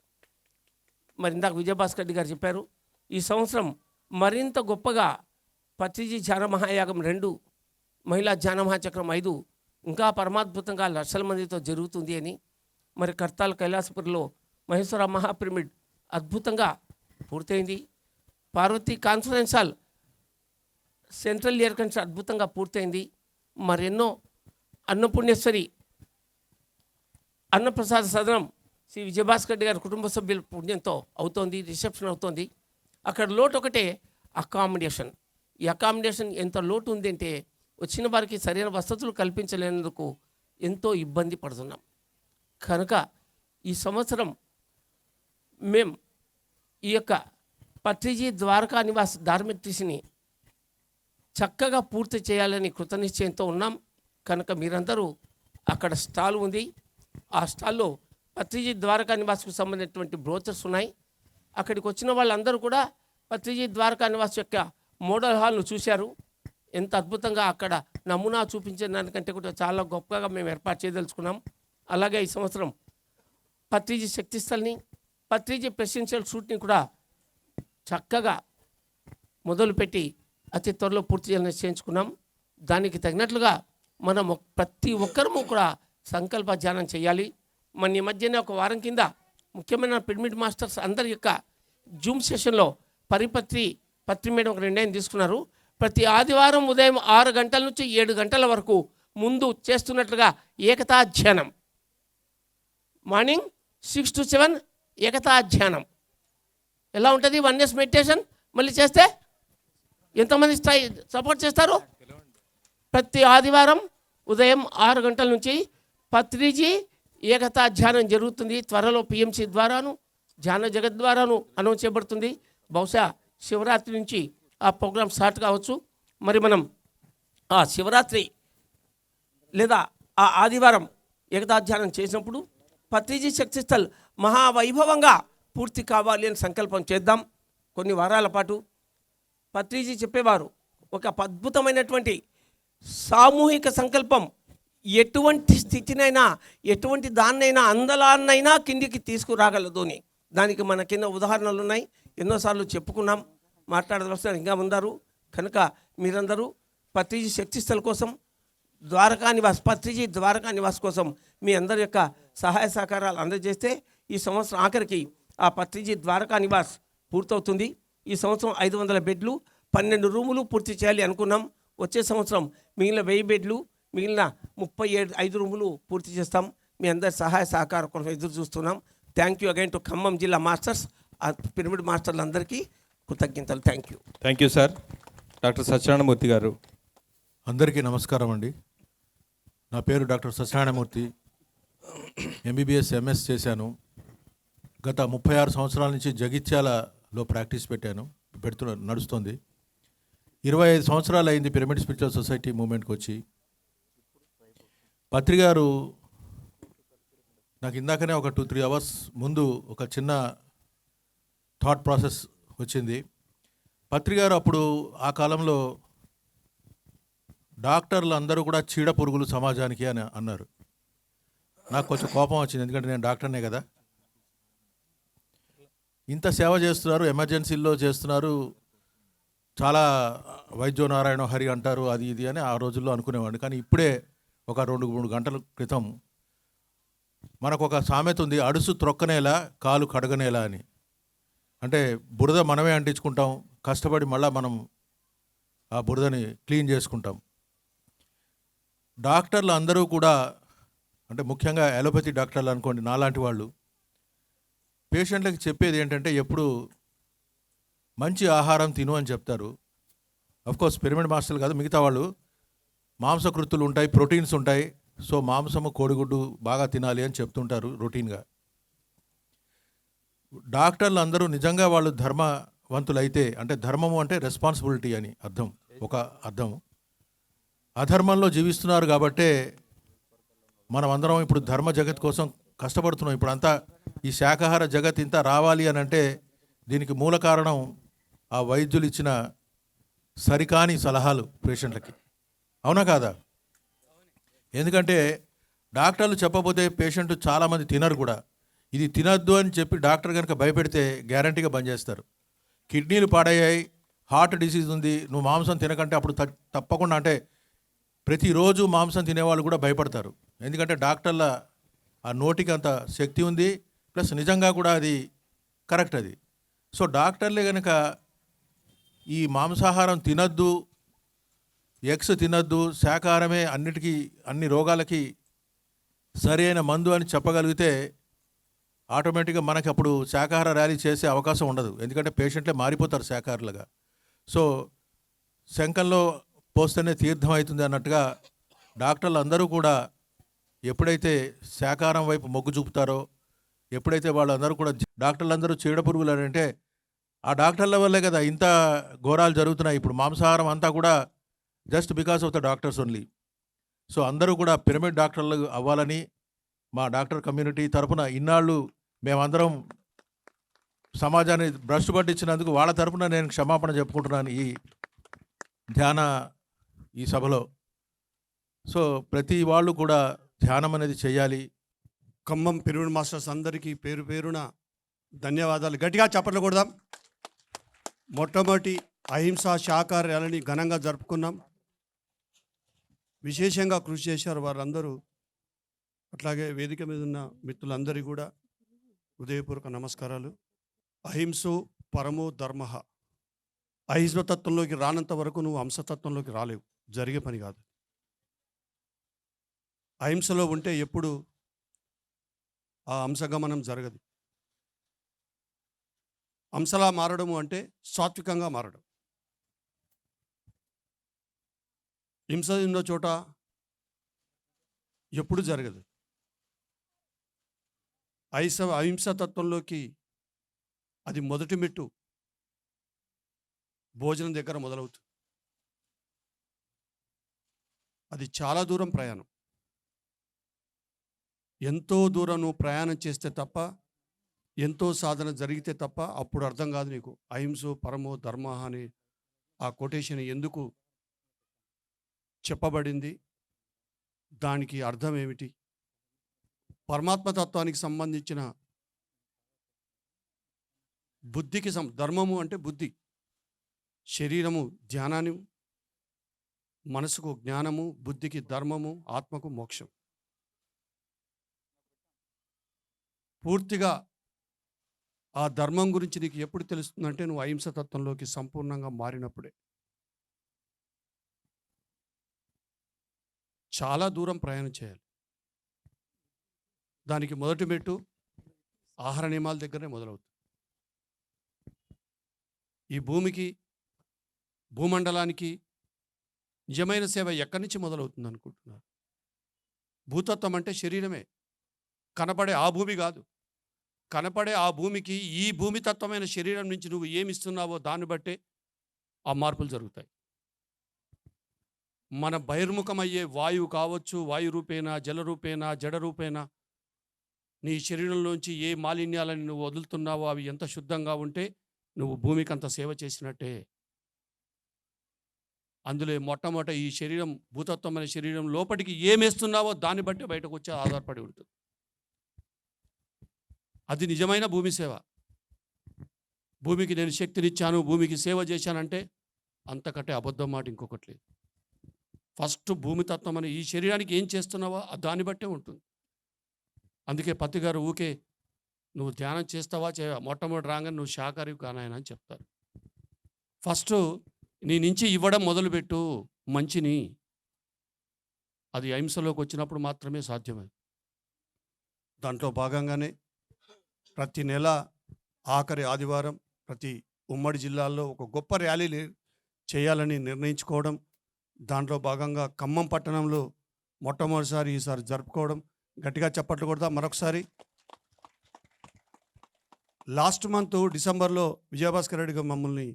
మరి ఇందాక విజయభాస్కర్ రెడ్డి గారు చెప్పారు, ఈ సంవత్సరం మరింత గొప్పగా పత్రిజీ ధ్యాన మహాయాగం 2, మహిళా ధ్యాన మహాచక్రం 5 ఇంకా పరమాద్భుతంగా లక్షల మందితో జరుగుతుంది అని. మరి కర్తాల్ కైలాసపురిలో మహేశ్వర మహాపిరమిడ్ అద్భుతంగా పూర్తయింది. Parvati conference hall central year కన్స్ అద్భుతంగా పూర్తయింది. మరెన్నో అన్నపూర్ణేశ్వరి అన్నప్రసాద సదనం శ్రీ విజయభాస్కర్ రెడ్డి గారి కుటుంబ సభ్యుల పుణ్యంతో అవుతోంది, రిసెప్షన్ అవుతోంది. అక్కడ లోటు ఒకటే అకామిడేషన్. ఈ అకామిడేషన్ ఎంత లోటు ఉంది అంటే వచ్చిన వారికి సరైన వసతులు కల్పించలేనందుకు ఎంతో ఇబ్బంది పడుతున్నాం. కనుక ఈ సంవత్సరం మేము ఈ యొక్క పత్రిజీ ద్వారకా నివాస్ డార్మెటరీస్ని చక్కగా పూర్తి చేయాలని కృతనిశ్చయంతో ఉన్నాం. కనుక మీరందరూ అక్కడ స్టాల్ ఉంది, ఆ స్టాల్లో పత్రిజీ ద్వారకా నివాస్కు సంబంధించినటువంటి బ్రోచర్స్ ఉన్నాయి. అక్కడికి వచ్చిన వాళ్ళందరూ కూడా పత్రిజీ ద్వారకా నివాస్ యొక్క మోడల్ హాల్ను చూశారు. ఎంత అద్భుతంగా అక్కడ నమూనా చూపించే దానికంటే కూడా చాలా గొప్పగా మేము ఏర్పాటు చేయదలుచుకున్నాం. అలాగే ఈ సంవత్సరం పత్రిజీ శక్తిస్థల్ని, పత్రిజీ ప్రెసిడెన్షియల్ సూట్ని కూడా చక్కగా మొదలుపెట్టి అతి త్వరలో పూర్తి చేయాలని నిశ్చయించుకున్నాం. దానికి తగినట్లుగా మనం ప్రతి ఒక్కరము కూడా సంకల్ప ధ్యానం చేయాలి. మన ఈ మధ్యనే ఒక వారం కింద ముఖ్యమైన పిరమిడ్ మాస్టర్స్ అందరి యొక్క జూమ్ సెషన్లో పత్రి మేడం ఒక నిర్ణయం తీసుకున్నారు. ప్రతి ఆదివారం ఉదయం 6 గంటల నుంచి 7 గంటల వరకు ముందు చేస్తున్నట్లుగా ఏకతా ధ్యానం, మార్నింగ్ 6 to 7 ఏకతా ధ్యానం. ఎలా ఉంటుంది? 1 days మెడిటేషన్. మళ్ళీ చేస్తే ఎంతమంది సపోర్ట్ చేస్తారు? ప్రతి ఆదివారం ఉదయం 6 గంటల నుంచి పత్రిజీ ఏకతా ధ్యానం జరుగుతుంది. త్వరలో పిఎంసి ద్వారాను ధ్యాన జగత్ ద్వారాను అనౌన్స్ చేయబడుతుంది. బహుశా శివరాత్రి నుంచి ఆ ప్రోగ్రాం స్టార్ట్ కావచ్చు. మరి మనం ఆ శివరాత్రి లేదా ఆ ఆదివారం ఏకతా ధ్యానం చేసినప్పుడు పత్రిజీ శక్తిస్థల్ మహావైభవంగా పూర్తి కావాలి అని సంకల్పం చేద్దాం. కొన్ని వారాల పాటు పత్రిజీ చెప్పేవారు, ఒక అద్భుతమైనటువంటి సామూహిక సంకల్పం ఎటువంటి స్థితినైనా ఎటువంటి దాన్నైనా అందలాన్నైనా కిందికి తీసుకురాగలదు అని. దానికి మన కింద ఉదాహరణలు ఉన్నాయి, ఎన్నోసార్లు చెప్పుకున్నాం, మాట్లాడవలసిన ఇంకా ఉన్నారు. కనుక మీరందరూ పత్రిజీ శక్తిస్థల్ కోసం, పత్రిజీ ద్వారకా నివాస్ కోసం మీ అందరి యొక్క సహాయ సహకారాలు అందజేస్తే ఈ సంవత్సరం ఆఖరికి ఆ పత్రిజీ ద్వారకా నివాస్ పూర్తవుతుంది. ఈ సంవత్సరం 500 బెడ్లు 12 రూములు పూర్తి చేయాలి అనుకున్నాం. వచ్చే సంవత్సరం మిగిలిన 1000 బెడ్లు మిగిలిన 35 రూములు పూర్తి చేస్తాం. మీ అందరి సహాయ సహకారం కోసం ఎదురు చూస్తున్నాం. Thank you again to Khammam జిల్లా మాస్టర్స్, పిరమిడ్ మాస్టర్లందరికీ కృతజ్ఞతలు. Thank you sir. Doctor Satyanarayana Murthy గారు. అందరికీ నమస్కారం అండి. నా పేరు డాక్టర్ సత్యనారాయణమూర్తి. ఎంబీబీఎస్ ఎంఎస్ చేశాను. గత 36 సంవత్సరాల నుంచి జగిత్యాలలో ప్రాక్టీస్ నడుస్తుంది. 25 సంవత్సరాలు అయింది పిరమిడ్ స్పిరిచువల్ సొసైటీ మూమెంట్కి వచ్చి. పత్రిగారు నాకు ఇందాకనే ఒక 2-3 అవర్స్ ముందు ఒక చిన్న థాట్ ప్రాసెస్ వచ్చింది. పత్రిగారు అప్పుడు ఆ కాలంలో డాక్టర్లు అందరూ కూడా చీడ పురుగులు సమాజానికి అని అన్నారు. నాకు కొంచెం కోపం వచ్చింది, ఎందుకంటే నేను డాక్టర్నే కదా. ఇంత సేవ చేస్తున్నారు, ఎమర్జెన్సీల్లో చేస్తున్నారు, చాలా వైద్యో నారాయణ హరి అంటారు అది ఇది అని ఆ రోజుల్లో అనుకునేవాడిని. కానీ ఇప్పుడే ఒక 2-3 గంటల క్రితం మనకు ఒక సామెత ఉంది, అడుసు త్రొక్కనేలా కాలు కడగనేలా అని. అంటే బురద మనమే అంటించుకుంటాం, కష్టపడి మళ్ళీ మనం ఆ బురదని క్లీన్ చేసుకుంటాం. డాక్టర్లు అందరూ కూడా, అంటే ముఖ్యంగా అలోపతి డాక్టర్లు అనుకోండి, నాలాంటి వాళ్ళు పేషెంట్లకు చెప్పేది ఏంటంటే ఎప్పుడు మంచి ఆహారం తిను అని చెప్తారు. కోర్స్ పిరమిడ్ మాస్టర్లు కాదు, మిగతా వాళ్ళు మాంసకృత్తులు ఉంటాయి, ప్రోటీన్స్ ఉంటాయి, సో మాంసము కోడిగుడ్డు బాగా తినాలి అని చెప్తుంటారు రొటీన్గా. డాక్టర్లు అందరూ నిజంగా వాళ్ళు ధర్మవంతులైతే, అంటే ధర్మము అంటే రెస్పాన్సిబిలిటీ అని అర్థం, ఒక అర్థం. అధర్మంలో జీవిస్తున్నారు కాబట్టే మనం అందరం ఇప్పుడు ధర్మ జగత్ కోసం కష్టపడుతున్నాం. ఇప్పుడు అంతా ఈ శాకాహార జగత్ ఇంత రావాలి అని అంటే దీనికి మూల కారణం ఆ వైద్యులు ఇచ్చిన సరికాని సలహాలు పేషెంట్లకి. అవునా కాదా? ఎందుకంటే డాక్టర్లు చెప్పకపోతే పేషెంట్ చాలామంది తినరు కూడా. ఇది తినద్దు అని చెప్పి డాక్టర్ కనుక భయపెడితే గ్యారంటీగా బంద్ చేస్తారు. కిడ్నీలు పాడయ్యాయి, హార్ట్ డిసీజ్ ఉంది, నువ్వు మాంసం తినకంటే అప్పుడు తప్పకుండా, అంటే ప్రతిరోజు మాంసం తినేవాళ్ళు కూడా భయపడతారు. ఎందుకంటే డాక్టర్ల ఆ నోటికి అంత శక్తి ఉంది, ప్లస్ నిజంగా కూడా అది కరెక్ట్ అది. సో డాక్టర్లే కనుక ఈ మాంసాహారం తినద్దు, ఎగ్స్ తినద్దు, శాకాహారమే అన్నిటికీ అన్ని రోగాలకి సరైన మందు అని చెప్పగలిగితే ఆటోమేటిక్గా మనకి అప్పుడు శాకాహార ర్యాలీ చేసే అవకాశం ఉండదు. ఎందుకంటే పేషెంట్లే మారిపోతారు శాకాహారులుగా. సో శంఖంలో పోస్తేనే తీర్థం అవుతుంది అన్నట్టుగా డాక్టర్లు అందరూ కూడా ఎప్పుడైతే శాకాహారం వైపు మొగ్గు చూపుతారో, ఎప్పుడైతే వాళ్ళందరూ కూడా, డాక్టర్లు అందరూ చీడ పురుగులు అని అంటే ఆ డాక్టర్ల వల్లే కదా ఇంత ఘోరాలు జరుగుతున్నాయి. ఇప్పుడు మాంసాహారం అంతా కూడా just because of the doctors only. So అందరూ కూడా పిరమిడ్ డాక్టర్లు అవ్వాలని మా డాక్టర్ కమ్యూనిటీ తరఫున ఇన్నాళ్ళు మేమందరం సమాజాన్ని భ్రష్టు పట్టించినందుకు వాళ్ళ తరఫున నేను క్షమాపణ చెప్పుకుంటున్నాను ఈ ధ్యాన ఈ సభలో. సో ప్రతి వాళ్ళు కూడా ధ్యానం అనేది చేయాలి. ఖమ్మం పిరమిడ్ మాస్టర్స్ అందరికీ పేరు పేరున ధన్యవాదాలు. గట్టిగా చప్పట్లు కొడదాం. మొట్టమొదటి అహింసా శాకాహార ర్యాలీని ఘనంగా జరుపుకున్నాం. విశేషంగా కృషి చేశారు వారందరూ. అట్లాగే వేదిక మీద ఉన్న మిత్రులందరికీ కూడా హృదయపూర్వక నమస్కారాలు. అహింసో పరమో ధర్మ. అహింసతత్వంలోకి రానంత వరకు నువ్వు హంసతత్వంలోకి రాలేవు, జరిగే పని కాదు. అహింసలో ఉంటే ఎప్పుడు ఆ హంసగమనం జరగదు. హంసలా మారడము అంటే సాత్వికంగా మారడం. హింస ఉన్న చోట ఎప్పుడు జరగదు. అహింసతత్వంలోకి అది మొదటి మెట్టు భోజనం దగ్గర మొదలవుతుంది. అది చాలా దూరం ప్రయాణం. ఎంతో దూరం నువ్వు ప్రయాణం చేస్తే తప్ప, ఎంతో సాధన జరిగితే తప్ప అప్పుడు అర్థం కాదు నీకు అహింసో పరమో ధర్మ అని ఆ కొటేషన్ ఎందుకు చెప్పబడింది, దానికి అర్థం ఏమిటి. పరమాత్మతత్వానికి సంబంధించిన బుద్ధికి ధర్మము అంటే బుద్ధి, శరీరము ధ్యానాన్ని, మనసుకు జ్ఞానము, బుద్ధికి ధర్మము, ఆత్మకు మోక్షం. పూర్తిగా ఆ ధర్మం గురించి నీకు ఎప్పుడు తెలుస్తుందంటే నువ్వు అహింసతత్వంలోకి సంపూర్ణంగా మారినప్పుడే. చాలా దూరం ప్రయాణం చేయాలి. దానికి మొదటి మెట్టు ఆహార నియమాల దగ్గరనే మొదలవుతుంది. ఈ భూమికి, భూమండలానికి నిజమైన సేవ ఎక్కడి నుంచి మొదలవుతుంది అనుకుంటున్నారు? భూతత్వం అంటే శరీరమే. కనపడే ఆ భూమి కాదు. కనపడే ఆ భూమికి ఈ భూమితత్వమైన శరీరం నుంచి నువ్వు ఏమిస్తున్నావో దాన్ని బట్టే ఆ మార్పులు జరుగుతాయి. మన బహిర్ముఖమయ్యే వాయువు కావచ్చు, వాయు రూపేణ, జల రూపేణ, జడ రూపేణ, నీ శరీరంలోంచి ఏ మాలిన్యాలని నువ్వు వదులుతున్నావో అవి ఎంత శుద్ధంగా ఉంటే నువ్వు భూమికి అంత సేవ చేసినట్టే. అందులో మొట్టమొదట ఈ శరీరం, భూతత్వమైన శరీరం లోపలికి ఏమేస్తున్నావో దాన్ని బట్టి బయటకు వచ్చి ఆధారపడి ఉంటుంది. అది నిజమైన భూమి సేవ. భూమికి నేను శక్తినిచ్చాను, భూమికి సేవ చేశానంటే అంతకంటే అబద్ధం మాట ఇంకొకటి లేదు. ఫస్ట్ భూమితత్వం అని ఈ శరీరానికి ఏం చేస్తున్నావో దాన్ని బట్టే ఉంటుంది. అందుకే పత్తి గారు ఊకే నువ్వు ధ్యానం చేస్తావా మొట్టమొదటి రాగానే నువ్వు శాకాహారి కానాయన అని చెప్తారు. ఫస్ట్ నీ నుంచి ఇవ్వడం మొదలుపెట్టు మంచిని. అది అహింసలోకి వచ్చినప్పుడు మాత్రమే సాధ్యమది. దాంట్లో భాగంగానే ప్రతి నెల ఆఖరి ఆదివారం ప్రతి ఉమ్మడి జిల్లాల్లో ఒక గొప్ప ర్యాలీ చేయాలని నిర్ణయించుకోవడం, దాంట్లో భాగంగా ఖమ్మం పట్టణంలో మొట్టమొదటిసారి ఈసారి జరుపుకోవడం. గట్టిగా చప్పట్లు కొడతా మరొకసారి. లాస్ట్ మంత్ డిసెంబర్లో విజయభాస్కర్ రెడ్డి గారు మమ్మల్ని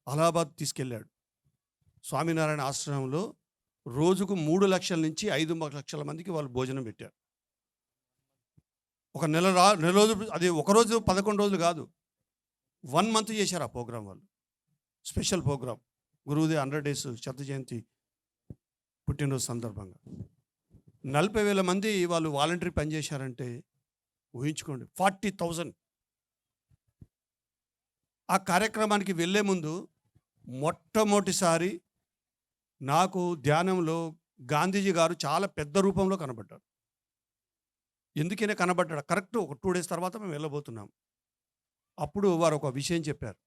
అలహాబాద్ తీసుకెళ్ళాడు. స్వామినారాయణ ఆశ్రమంలో రోజుకు 3 లక్షల నుంచి 5 లక్షల మందికి వాళ్ళు భోజనం పెట్టారు. ఒక నెల రోజు, అది ఒకరోజు 11 రోజులు కాదు, 1 మంత్ చేశారు ఆ ప్రోగ్రాం వాళ్ళు. స్పెషల్ ప్రోగ్రాం గురువుది 100 days శత జయంతి పుట్టినరోజు సందర్భంగా 40,000 మంది వాళ్ళు వాలంటరీ పనిచేశారంటే ఊహించుకోండి. 40,000. ఆ కార్యక్రమానికి వెళ్ళే ముందు మొట్టమొదటిసారి నాకు ధ్యానంలో గాంధీజీ గారు చాలా పెద్ద రూపంలో కనబడ్డారు. ఎందుకైనా కనబడ్డాడు కరెక్ట్ ఒక 2 days తర్వాత మేము వెళ్ళబోతున్నాం. అప్పుడు వారు ఒక విషయం చెప్పారు.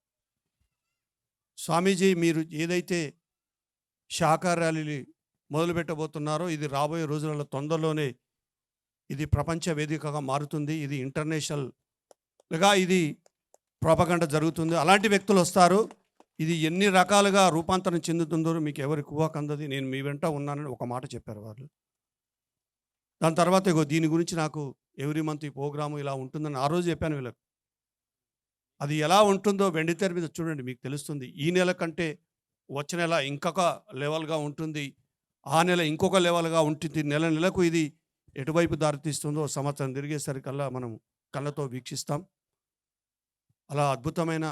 స్వామీజీ, మీరు ఏదైతే శాకాహార ర్యాలీలు మొదలు పెట్టబోతున్నారో ఇది రాబోయే రోజులలో తొందరలోనే ఇది ప్రపంచ వేదికగా మారుతుంది. ఇది ఇంటర్నేషనల్గా ఇది ప్రొపగండా జరుగుతుంది. అలాంటి వ్యక్తులు వస్తారు. ఇది ఎన్ని రకాలుగా రూపాంతరం చెందుతుందో మీకు ఎవరికి ఊహకందది. నేను మీ వెంట ఉన్నానని ఒక మాట చెప్పారు వాళ్ళు. దాని తర్వాత ఇగో దీని గురించి నాకు ఎవ్రీ మంత్ ఈ ప్రోగ్రాము ఇలా ఉంటుందని ఆ రోజు చెప్పాను వీళ్ళకు. అది ఎలా ఉంటుందో వెండితెర మీద చూడండి, మీకు తెలుస్తుంది. ఈ నెల కంటే వచ్చే నెల ఇంకొక లెవెల్గా ఉంటుంది, ఆ నెల ఇంకొక లెవెల్గా ఉంటుంది. నెల నెలకు ఇది ఎటువైపు దారితీస్తుందో సంవత్సరం తిరిగేసరికల్లా మనం కళ్ళతో వీక్షిస్తాం. అలా అద్భుతమైన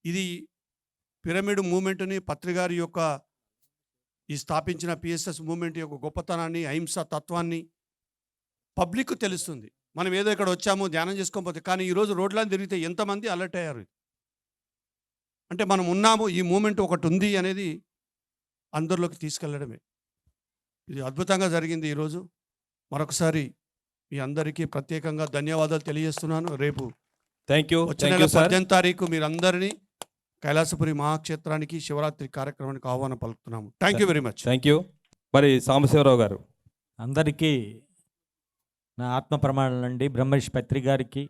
ఇది పిరమిడ్ మూమెంట్ని పత్రిగారి యొక్క ఈ స్థాపించిన పిఎస్ఎస్ మూమెంట్ యొక్క గొప్పతనాన్ని, అహింసా తత్వాన్ని పబ్లిక్ తెలుస్తుంది. మనం ఏదో ఇక్కడ వచ్చాము ధ్యానం చేసుకోకపోతే, కానీ ఈరోజు రోడ్లను తిరిగితే ఎంతమంది అలర్ట్ అయ్యారు. అంటే మనం ఉన్నాము, ఈ మూమెంట్ ఒకటి ఉంది అనేది అందరిలోకి తీసుకెళ్లడమే. ఇది అద్భుతంగా జరిగింది ఈరోజు. మరొకసారి మీ అందరికీ ప్రత్యేకంగా ధన్యవాదాలు తెలియజేస్తున్నాను. రేపు థ్యాంక్ యూ. వచ్చే నెల 18వ తారీఖు మీరందరినీ కైలాసపురి మహాక్షేత్రానికి శివరాత్రి కార్యక్రమానికి ఆహ్వానం పలుకుతున్నాము. Thank you very much. Thank you. మరి సాంబశివరావు గారు. అందరికీ నా ఆత్మ ప్రమాణాల నుండి బ్రహ్మర్షి పత్రి గారికి,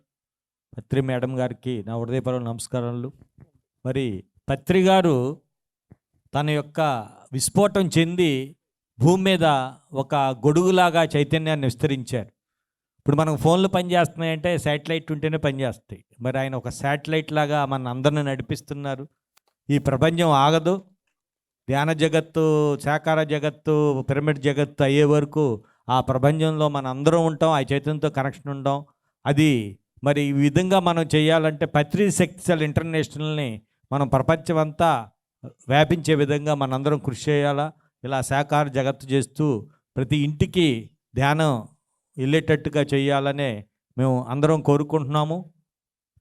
పత్రి మేడం గారికి నా హృదయపూర్వక నమస్కారాలు. మరి పత్రి గారు తన యొక్క విస్ఫోటం చెంది భూమి మీద ఒక గొడుగులాగా చైతన్యాన్ని విస్తరించారు. ఇప్పుడు మనకు ఫోన్లు పనిచేస్తున్నాయంటే శాటిలైట్ ఉంటేనే పనిచేస్తాయి. మరి ఆయన ఒక శాటిలైట్ లాగా మన అందరిని నడిపిస్తున్నారు. ఈ ప్రపంచం ఆగదు. ధ్యాన జగత్తు, శాకార జగత్తు, పిరమిడ్ జగత్తు అయ్యే వరకు ఆ ప్రపంచంలో మన అందరం ఉంటాం, ఆ చైతన్యంతో కనెక్షన్ ఉంటాం. అది మరి ఈ విధంగా మనం చేయాలంటే పత్రి శక్తి సెల్ ఇంటర్నేషనల్ని మనం ప్రపంచం అంతా వ్యాపించే విధంగా మనందరం కృషి చేయాలా. ఇలా శాకార జగత్తు చేస్తూ ప్రతి ఇంటికి ధ్యానం వెళ్ళేటట్టుగా చేయాలనే మేము అందరం కోరుకుంటున్నాము.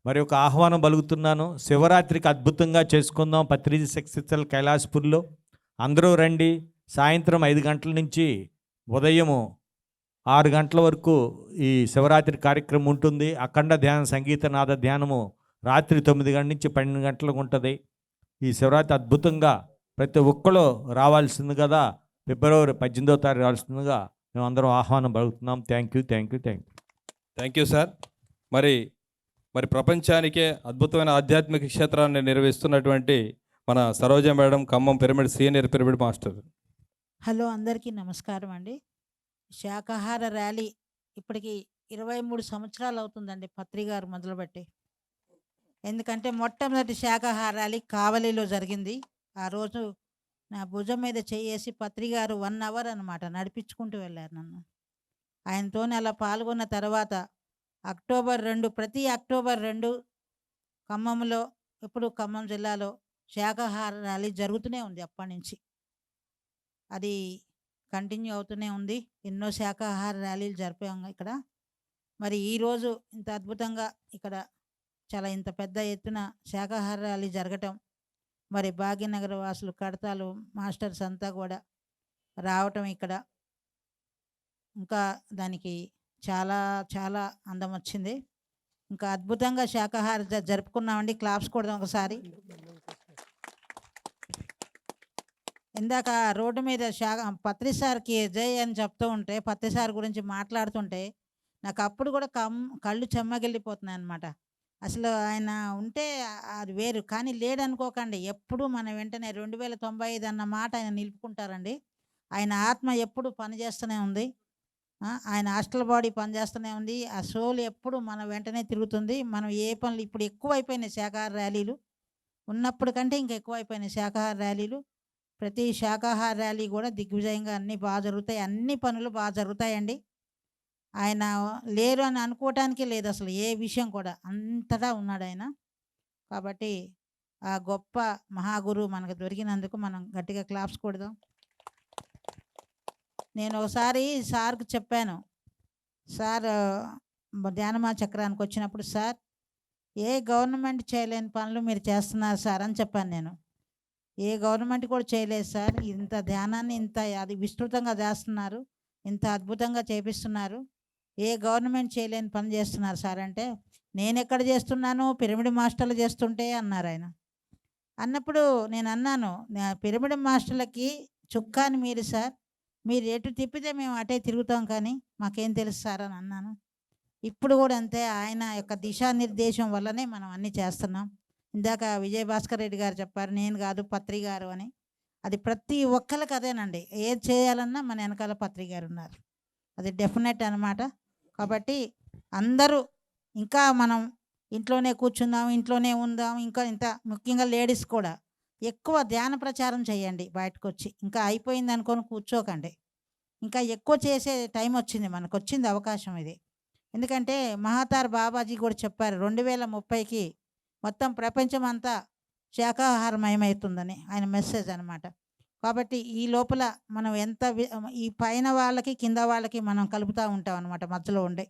మరి ఒక ఆహ్వానం పలుకుతున్నాను. శివరాత్రికి అద్భుతంగా చేసుకుందాం పత్రి శక్తి సెల్ కైలాసపూర్లో. అందరూ రండి. సాయంత్రం 5 గంటల నుంచి ఉదయం 6 గంటల వరకు ఈ శివరాత్రి కార్యక్రమం ఉంటుంది. అఖండ ధ్యాన సంగీత నాద ధ్యానము రాత్రి 9 గంటల నుంచి 12 గంటలకు ఉంటుంది. ఈ శివరాత్రి అద్భుతంగా ప్రతి ఒక్కరు రావాల్సింది కదా. ఫిబ్రవరి 18వ తారీఖు రావాల్సిందిగా మేము అందరం ఆహ్వానం పలుకుతున్నాం. Thank you. Thank you sir. మరి ప్రపంచానికే అద్భుతమైన ఆధ్యాత్మిక క్షేత్రాన్ని నిర్వహిస్తున్నటువంటి మన Saroja madam, Khammam pyramid senior pyramid master. Hello, అందరికీ నమస్కారం అండి. శాకాహార ర్యాలీ ఇప్పటికి 23 సంవత్సరాలు అవుతుందండి పత్రి గారు మొదలుపెట్టి. ఎందుకంటే మొట్టమొదటి శాకాహార ర్యాలీ కావలిలో జరిగింది. ఆ రోజు నా భుజం మీద చేసి పత్రి గారు 1 hour అనమాట నడిపించుకుంటూ వెళ్ళారు నన్ను. ఆయనతోనే అలా పాల్గొన్న తర్వాత అక్టోబర్ 2 ప్రతి అక్టోబర్ 2 ఖమ్మంలో, ఇప్పుడు ఖమ్మం జిల్లాలో శాకాహార ర్యాలీ జరుగుతూనే ఉంది. అప్పటి నుంచి అది కంటిన్యూ అవుతూనే ఉంది. ఎన్నో శాకాహార ర్యాలీలు జరిపాము ఇక్కడ. మరి ఈరోజు ఇంత అద్భుతంగా ఇక్కడ చాలా ఇంత పెద్ద ఎత్తున శాకాహార ర్యాలీ జరగటం మరి భాగ్యనగర వాసులు కడతాలు మాస్టర్స్ అంతా కూడా రావటం ఇక్కడ ఇంకా దానికి చాలా చాలా అందం వచ్చింది. ఇంకా అద్భుతంగా శాకాహార జరుపుకున్నామండి. క్లాప్స్ కొడదాం ఒకసారి. ఇందాక రోడ్డు మీద పత్రి సార్కి జై అని చెప్తూ ఉంటే, పత్రి సార్ గురించి మాట్లాడుతుంటే నాకు అప్పుడు కూడా కళ్ళు చెమ్మగిల్లిపోతున్నాయి అనమాట. అసలు ఆయన ఉంటే అది వేరు, కానీ లేడనుకోకండి. ఎప్పుడు మన వెంటనే 2095 అన్న మాట ఆయన నిలుపుకుంటారండి. ఆయన ఆత్మ ఎప్పుడు పనిచేస్తూనే ఉంది. ఆయన హాస్టల్ బాడీ పనిచేస్తూనే ఉంది. ఆ సోల్ ఎప్పుడు మన వెంటనే తిరుగుతుంది. మనం ఏ పనులు ఇప్పుడు ఎక్కువైపోయినాయి శాకాహార ర్యాలీలు, ఉన్నప్పుడు కంటే ఇంకా ఎక్కువైపోయినాయి శాకాహార ర్యాలీలు. ప్రతి శాకాహార ర్యాలీ కూడా దిగ్విజయంగా అన్నీ బాగా జరుగుతాయి. అన్ని పనులు బాగా జరుగుతాయండి. ఆయన లేరు అని అనుకోవటానికి లేదు అసలు ఏ విషయం కూడా, అంతటా ఉన్నాడు ఆయన. కాబట్టి ఆ గొప్ప మహాగురువు మనకు దొరికినందుకు మనం గట్టిగా క్లాప్స్ కొడదాం. నేను ఒకసారి సార్కి చెప్పాను, సార్ ధ్యానమా చక్రానికి వచ్చినప్పుడు, సార్ ఏ గవర్నమెంట్ చేయలేని పనులు మీరు చేస్తున్నారు సార్ అని చెప్పాను నేను. ఏ గవర్నమెంట్ కూడా చేయలేదు సార్, ఇంత ధ్యానాన్ని ఇంత అది విస్తృతంగా చేస్తున్నారు, ఇంత అద్భుతంగా చేపిస్తున్నారు, ఏ గవర్నమెంట్ చేయలేని పని చేస్తున్నారు సార్ అంటే, నేను ఎక్కడ చేస్తున్నాను, పిరమిడ్ మాస్టర్లు చేస్తుంటే అన్నారు ఆయన. అన్నప్పుడు నేను అన్నాను, పిరమిడ్ మాస్టర్లకి చుక్కాని మీరు సార్, మీరు ఎటు తిప్పితే మేము అటే తిరుగుతాం, కానీ మాకేం తెలుసు సార్ అని అన్నాను. ఇప్పుడు కూడా అంతే, ఆయన యొక్క దిశానిర్దేశం వల్లనే మనం అన్నీ చేస్తున్నాం. ఇందాక విజయభాస్కర్ రెడ్డి గారు చెప్పారు, నేను కాదు పత్రి గారు అని. అది ప్రతి ఒక్కరికి అదేనండి, ఏది చేయాలన్నా మన వెనకాల పత్రి గారు ఉన్నారు, అది డెఫినెట్ అనమాట. కాబట్టి అందరూ ఇంకా మనం ఇంట్లోనే కూర్చుందాం, ఇంట్లోనే ఉందాం, ఇంకా ఇంత ముఖ్యంగా లేడీస్ కూడా ఎక్కువ ధ్యాన ప్రచారం చేయండి. బయటకు వచ్చి ఇంకా అయిపోయింది అనుకొని కూర్చోకండి, ఇంకా ఎక్కువ చేసే టైం వచ్చింది, మనకు వచ్చింది అవకాశం ఇది. ఎందుకంటే మహాతార్ బాబాజీ కూడా చెప్పారు 2030కి మొత్తం ప్రపంచం అంతా శాకాహారమయమవుతుందని ఆయన మెసేజ్ అనమాట. కాబట్టి ఈ లోపల మనం ఎంత ఈ పైన వాళ్ళకి కింద వాళ్ళకి మనం కలుపుతూ ఉంటాం అనమాట, మధ్యలో ఉండే.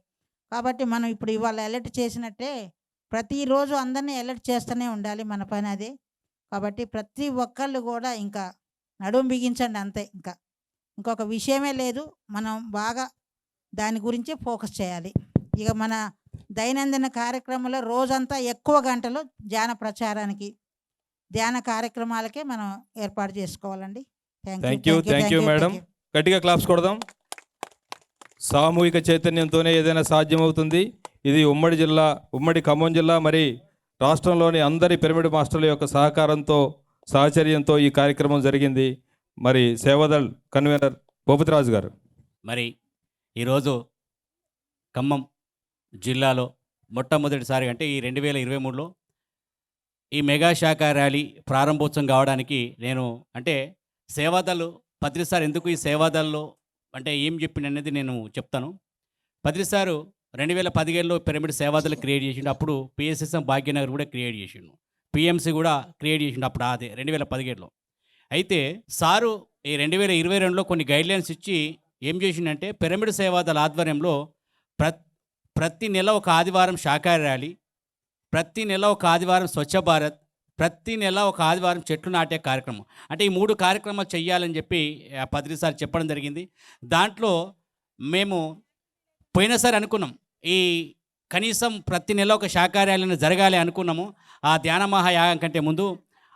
కాబట్టి మనం ఇప్పుడు ఇవాళ అలర్ట్ చేసినట్టే ప్రతిరోజు అందరినీ అలర్ట్ చేస్తూనే ఉండాలి, మన పని అదే. కాబట్టి ప్రతి ఒక్కళ్ళు కూడా ఇంకా నడుము బిగించండి అంతే, ఇంకా ఇంకొక విషయమే లేదు. మనం బాగా దాని గురించే ఫోకస్ చేయాలి. ఇక మన దైనందిన కార్యక్రమంలో రోజంతా ఎక్కువ గంటలు ధ్యాన ప్రచారానికి, ధ్యాన కార్యక్రమాలకే మనం ఏర్పాటు చేసుకోవాలండి. Thank you madam. గట్టిగా క్లాప్స్ కొడదాం. సామూహిక చైతన్యంతోనే ఏదైనా సాధ్యమవుతుంది. ఇది ఉమ్మడి ఖమ్మం జిల్లా మరి రాష్ట్రంలోని అందరి పిరమిడ్ మాస్టర్ల యొక్క సహకారంతో సహచర్యంతో ఈ కార్యక్రమం జరిగింది. మరి సేవాదళ్ కన్వీనర్ భూపతిరాజు గారు. మరి ఈరోజు ఖమ్మం జిల్లాలో మొట్టమొదటిసారి అంటే ఈ 2023లో ఈ మెగా శాఖ ర్యాలీ ప్రారంభోత్సవం కావడానికి నేను అంటే సేవాదళ్ పత్రి సార్ ఎందుకు ఈ సేవాదళ్ళు అంటే ఏం చెప్పింది నేను చెప్తాను. పత్రి సారు 2017లో పిరమిడ్ సేవాదళ్ క్రియేట్ చేసిండు. అప్పుడు పిఎస్ఎస్ఎం భాగ్యనగర్ కూడా క్రియేట్ చేసిండు, పిఎంసి కూడా క్రియేట్ చేసిండు అప్పుడు, అదే 2017లో. అయితే సారు ఈ 2022లో కొన్ని గైడ్లైన్స్ ఇచ్చి ఏం చేసిండంటే పిరమిడ్ సేవాదళ్ ఆధ్వర్యంలో ప్రతి నెల ఒక ఆదివారం శాకాహార ర్యాలీ, ప్రతి నెల ఒక ఆదివారం స్వచ్ఛ భారత్, ప్రతి నెల ఒక ఆదివారం చెట్లు నాటే కార్యక్రమం, అంటే ఈ 3 కార్యక్రమాలు చేయాలని చెప్పి పత్రి సార్ చెప్పడం జరిగింది. దాంట్లో మేము పోయినసారి అనుకున్నాం ఈ కనీసం ప్రతి నెల ఒక శాకాహార ర్యాలీని జరగాలి అనుకున్నాము. ఆ ధ్యాన మహాయాగం కంటే ముందు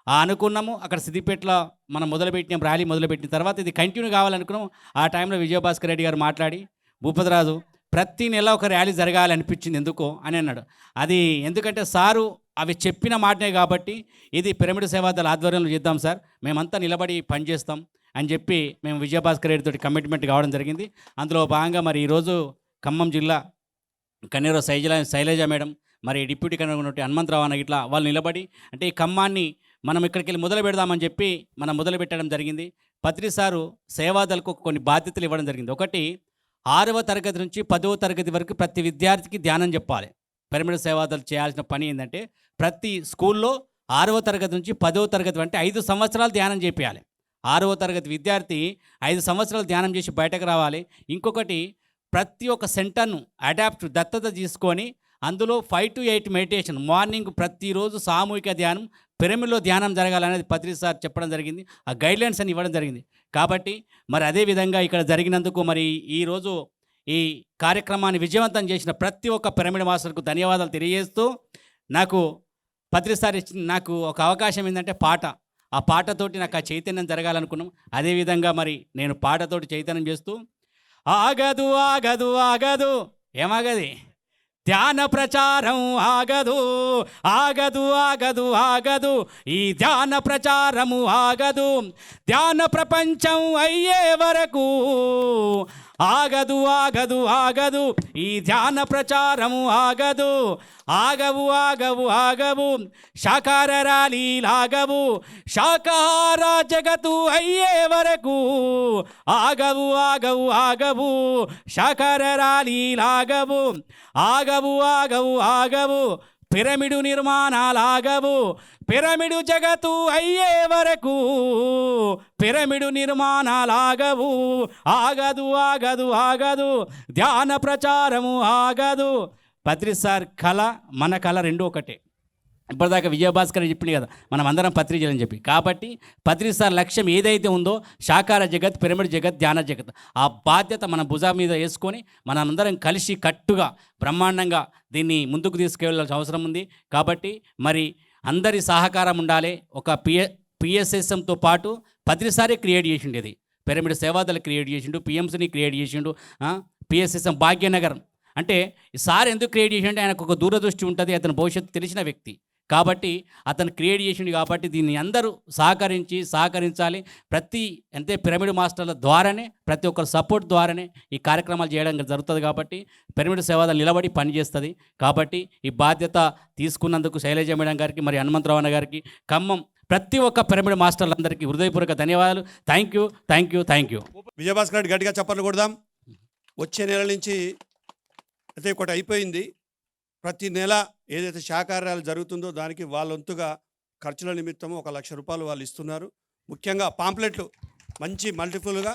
అనుకున్నాము. అక్కడ సిద్దిపేటలో మనం మొదలుపెట్టిన ర్యాలీ మొదలుపెట్టిన తర్వాత ఇది కంటిన్యూ కావాలనుకున్నాము. ఆ టైంలో విజయభాస్కర్ రెడ్డి గారు మాట్లాడి భూపతిరాజు ప్రతి నెల ఒక ర్యాలీ జరగాలి అనిపించింది ఎందుకో అని అన్నాడు. అది ఎందుకంటే సారు అవి చెప్పిన మాటనే కాబట్టి ఇది పిరమిడ్ సేవాదళ్ ఆధ్వర్యంలో చేద్దాం సార్, మేమంతా నిలబడి పనిచేస్తాం అని చెప్పి మేము విజయభాస్కర్ రెడ్డితో కమిట్మెంట్ కావడం జరిగింది. అందులో భాగంగా మరి ఈరోజు ఖమ్మం జిల్లా కన్నీరు శైలజ మేడం, మరి డిప్యూటీ కన్వీనర్ ఉన్నట్టు హనుమంతరావు అన్న ఇట్లా వాళ్ళు నిలబడి అంటే ఈ ఖమ్మాన్ని మనం ఇక్కడికి వెళ్ళి మొదలు పెడదామని చెప్పి మనం మొదలు పెట్టడం జరిగింది. పత్రి సారు సేవాదళకు కొన్ని బాధ్యతలు ఇవ్వడం జరిగింది. ఒకటి 6వ తరగతి నుంచి 10వ తరగతి వరకు ప్రతి విద్యార్థికి ధ్యానం చెప్పాలి. పిరమిడ్ సేవాదళ్ చేయాల్సిన పని ఏంటంటే ప్రతి స్కూల్లో 6వ తరగతి నుంచి 10వ తరగతి అంటే 5 సంవత్సరాలు ధ్యానం చేయాలి. 6వ తరగతి విద్యార్థి 5 సంవత్సరాలు ధ్యానం చేసి బయటకు రావాలి. ఇంకొకటి ప్రతి ఒక్క సెంటర్ను దత్తత తీసుకొని అందులో 5 to 8 మెడిటేషన్, మార్నింగ్ ప్రతిరోజు సామూహిక ధ్యానం పిరమిడ్లో ధ్యానం జరగాలనేది పత్రి సార్ చెప్పడం జరిగింది. ఆ గైడ్లైన్స్ అని ఇవ్వడం జరిగింది. కాబట్టి మరి అదే విధంగా ఇక్కడ జరిగినందుకు మరి ఈరోజు ఈ కార్యక్రమాన్ని విజయవంతం చేసిన ప్రతి ఒక్క పిరమిడ్ మాస్టర్కు ధన్యవాదాలు తెలియజేస్తూ, నాకు పత్రి సార్ ఇచ్చిన నాకు ఒక అవకాశం ఏంటంటే పాట, ఆ పాటతోటి నాకు ఆ చైతన్యం జరగాలనుకున్నాం. అదేవిధంగా మరి నేను పాటతోటి చైతన్యం చేస్తూ ఆగదు ఆగదు ఆగదు ఏమాగది ధ్యాన ప్రచారం ఆగదు ఆగదు ఆగదు ఆగదు ఈ ధ్యాన ప్రచారము ఆగదు ధ్యాన ప్రపంచం అయ్యే వరకు ఆగదు ఆగదు ఆగదు ఈ ధ్యాన ప్రచారము ఆగదు ఆగవు ఆగవు ఆగవు శాకార ర్యాలీలాగవు శాకాహార జగత్తు అయ్యే వరకు ఆగవు ఆగవు ఆగవు శాకార ర్యాలీలాగవు ఆగవు ఆగవు ఆగవు పిరమిడు నిర్మాణాలాగవు పిరమిడు జగత్తు అయ్యే వరకు పిరమిడు నిర్మాణాలాగవు ఆగదు ఆగదు ఆగదు ధ్యాన ప్రచారము ఆగదు. పత్రి సార్ కళ మన కళ రెండు ఒకటే. ఇప్పటిదాకా విజయభాస్కర్ చెప్పింది కదా మనం అందరం పత్రిజలు అని చెప్పి. కాబట్టి పత్రి సార్ లక్ష్యం ఏదైతే ఉందో శాకార జగత్ పిరమిడ్ జగత్ ధ్యాన జగత్, ఆ బాధ్యత మన భుజం మీద వేసుకొని మనందరం కలిసి కట్టుగా బ్రహ్మాండంగా దీన్ని ముందుకు తీసుకెళ్ళాల్సిన అవసరం ఉంది. కాబట్టి మరి అందరి సహకారం ఉండాలి. ఒక పిఎస్ఎస్ఎంతో పాటు పత్రి సారే క్రియేట్ చేసిండు, ఇది పిరమిడ్ సేవాదలు క్రియేట్ చేసిండు, పిఎంసీని క్రియేట్ చేసిండు, పిఎస్ఎస్ఎం భాగ్యనగర్. అంటే సార్ ఎందుకు క్రియేట్ చేసిండే ఆయనకు ఒక దూరదృష్టి ఉంటుంది, అతని భవిష్యత్తు తెలిసిన వ్యక్తి కాబట్టి అతను క్రియేట్ చేసిండు. కాబట్టి దీన్ని అందరూ సహకరించాలి. అంతే పిరమిడ్ మాస్టర్ల ద్వారానే ప్రతి ఒక్కరు సపోర్ట్ ద్వారానే ఈ కార్యక్రమాలు చేయడం జరుగుతుంది. కాబట్టి పిరమిడ్ సేవలు నిలబడి పనిచేస్తుంది. కాబట్టి ఈ బాధ్యత తీసుకున్నందుకు శైలజ మేడం గారికి మరి హనుమంతరావు అన్న గారికి ఖమ్మం ప్రతి ఒక్క పిరమిడ్ మాస్టర్లందరికీ హృదయపూర్వక ధన్యవాదాలు. Thank you thank you thank you. Vijayabhaskar Reddy గట్టిగా చప్పట్లు కొడదాం. వచ్చే నెల నుంచి అయితే ఒకటి అయిపోయింది. ప్రతి నెల ఏదైతే శాకార్యాలు జరుగుతుందో దానికి వాళ్ళొంతుగా ఖర్చుల నిమిత్తం 1 లక్ష రూపాయలు వాళ్ళు ఇస్తున్నారు. ముఖ్యంగా పాంప్లెట్లు మంచి మల్టిపుల్గా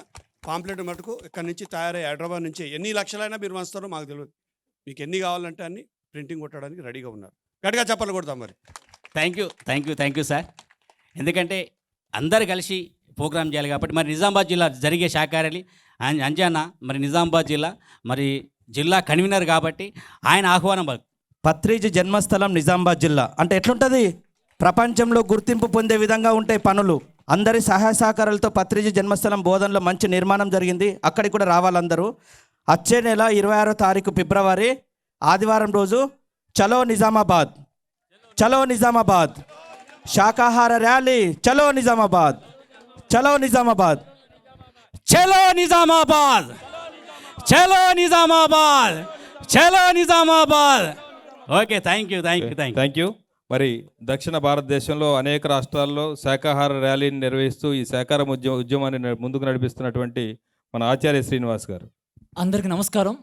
పాంప్లెట్ మటుకు ఇక్కడి నుంచి తయారయ్యి హైదరాబాద్ నుంచి ఎన్ని లక్షలైనా మీరు వంచుతారో మాకు తెలియదు. మీకు ఎన్ని కావాలంటే అన్ని ప్రింటింగ్ కొట్టడానికి రెడీగా ఉన్నారు. గట్టిగా చప్పట్లు కొడతాం. మరి థ్యాంక్ యూ సార్. ఎందుకంటే అందరు కలిసి ప్రోగ్రామ్ చేయాలి కాబట్టి మరి నిజామాబాద్ జిల్లా జరిగే శాకార్యాలు అంజానా మరి నిజామాబాద్ జిల్లా మరి జిల్లా కన్వీనర్ కాబట్టి ఆయన ఆహ్వానం. పత్రిజీ జన్మస్థలం నిజామాబాద్ జిల్లా అంటే ఎట్లుంటుంది, ప్రపంచంలో గుర్తింపు పొందే విధంగా ఉంటాయి పనులు. అందరి సహాయ సహకారాలతో పత్రిజీ జన్మస్థలం బోధనలో మంచి నిర్మాణం జరిగింది. అక్కడికి కూడా రావాలందరూ. వచ్చే నెల 26వ తారీఖు ఫిబ్రవరి ఆదివారం రోజు చలో నిజామాబాద్, చలో నిజామాబాద్ శాకాహార ర్యాలీ, చలో నిజామాబాద్, చలో నిజామాబాద్, చలో నిజామాబాద్, చలో నిజామాబాద్, చలో నిజామాబాద్. Okay thank you. మరి దక్షిణ భారతదేశంలో అనేక రాష్ట్రాల్లో శాకాహార ర్యాలీని నిర్వహిస్తూ ఈ శాకాహార ఉద్యమాన్ని ముందుకు నడిపిస్తున్నటువంటి మన ఆచార్య శ్రీనివాస్ గారు. అందరికీ నమస్కారం.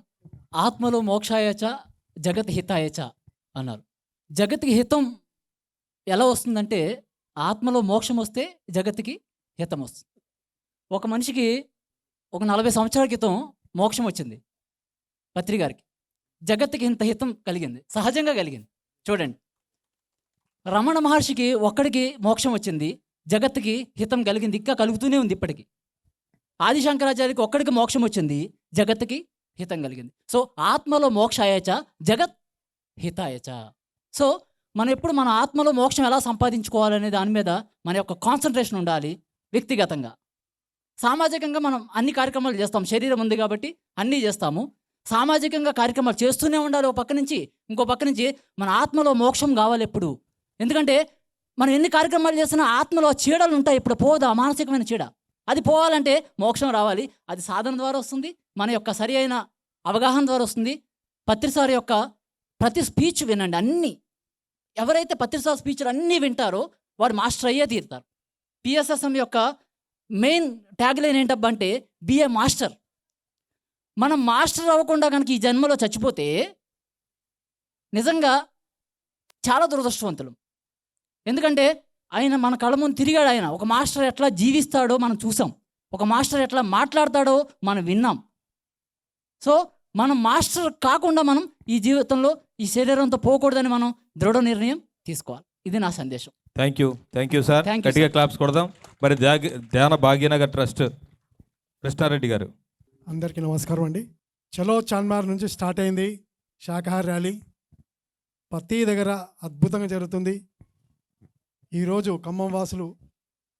ఆత్మలో మోక్షాయచ జగత్ హితాయచ అన్నారు. జగత్కి హితం ఎలా వస్తుందంటే ఆత్మలో మోక్షం వస్తే జగత్కి హితం వస్తుంది. ఒక మనిషికి ఒక 40 సంవత్సరాల క్రితం మోక్షం వచ్చింది పత్రి గారికి. జగత్తుకి ఇంత హితం కలిగింది, సహజంగా కలిగింది. చూడండి, రమణ మహర్షికి ఒక్కడికి మోక్షం వచ్చింది, జగత్తుకి హితం కలిగింది, ఇంకా కలుగుతూనే ఉంది ఇప్పటికీ. ఆది శంకరాచార్యకి ఒక్కడికి మోక్షం వచ్చింది, జగత్తుకి హితం కలిగింది. సో ఆత్మలో మోక్షాయచ జగత్ హితాయచ. సో మనం ఎప్పుడు మన ఆత్మలో మోక్షం ఎలా సంపాదించుకోవాలనే దాని మీద మన యొక్క కాన్సన్ట్రేషన్ ఉండాలి. వ్యక్తిగతంగా సామాజికంగా మనం అన్ని కార్యక్రమాలు చేస్తాం, శరీరం ఉంది కాబట్టి అన్నీ చేస్తాము. సామాజికంగా కార్యక్రమాలు చేస్తూనే ఉండాలి ఒక పక్క నుంచి. ఇంకో పక్క నుంచి మన ఆత్మలో మోక్షం కావాలి ఎప్పుడు. ఎందుకంటే మనం ఎన్ని కార్యక్రమాలు చేస్తున్నా ఆత్మలో చీడలు ఉంటాయి, ఇప్పుడు పోదా మానసికమైన చీడ. అది పోవాలంటే మోక్షం రావాలి. అది సాధన ద్వారా వస్తుంది, మన యొక్క సరి అయిన అవగాహన ద్వారా వస్తుంది. పత్రిసారి యొక్క ప్రతి స్పీచ్ వినండి. అన్నీ ఎవరైతే పత్రిసారి స్పీచ్లు అన్నీ వింటారో వారు మాస్టర్ అయ్యే తీరుతారు. పిఎస్ఎస్ఎం యొక్క మెయిన్ ట్యాగ్ లైన్ ఏంటబ్బా అంటే బిఏ మాస్టర్. మనం మాస్టర్ అవ్వకుండా కనుక ఈ జన్మలో చచ్చిపోతే నిజంగా చాలా దురదృష్టవంతులు. ఎందుకంటే ఆయన మన కళ్ళ ముందు తిరిగాడు. ఆయన ఒక మాస్టర్ ఎట్లా జీవిస్తాడో మనం చూసాం, ఒక మాస్టర్ ఎట్లా మాట్లాడతాడో మనం విన్నాం. సో మనం మాస్టర్ కాకుండా మనం ఈ జీవితంలో ఈ శరీరంతో పోకూడదని మనం దృఢ నిర్ణయం తీసుకోవాలి. ఇది నా సందేశం. Thank you sir. Thank you, గట్టిగా sir. క్లాప్స్ కొడదాం. మరి ధ్యాన భాగ్యనగర్ ట్రస్ట్ కృష్ణారెడ్డి గారు. అందరికీ నమస్కారం అండి. చలో చాన్మార్ నుంచి స్టార్ట్ అయింది శాకాహార ర్యాలీ. ప్రతి దగ్గర అద్భుతంగా జరుగుతుంది. ఈరోజు ఖమ్మం వాసులు,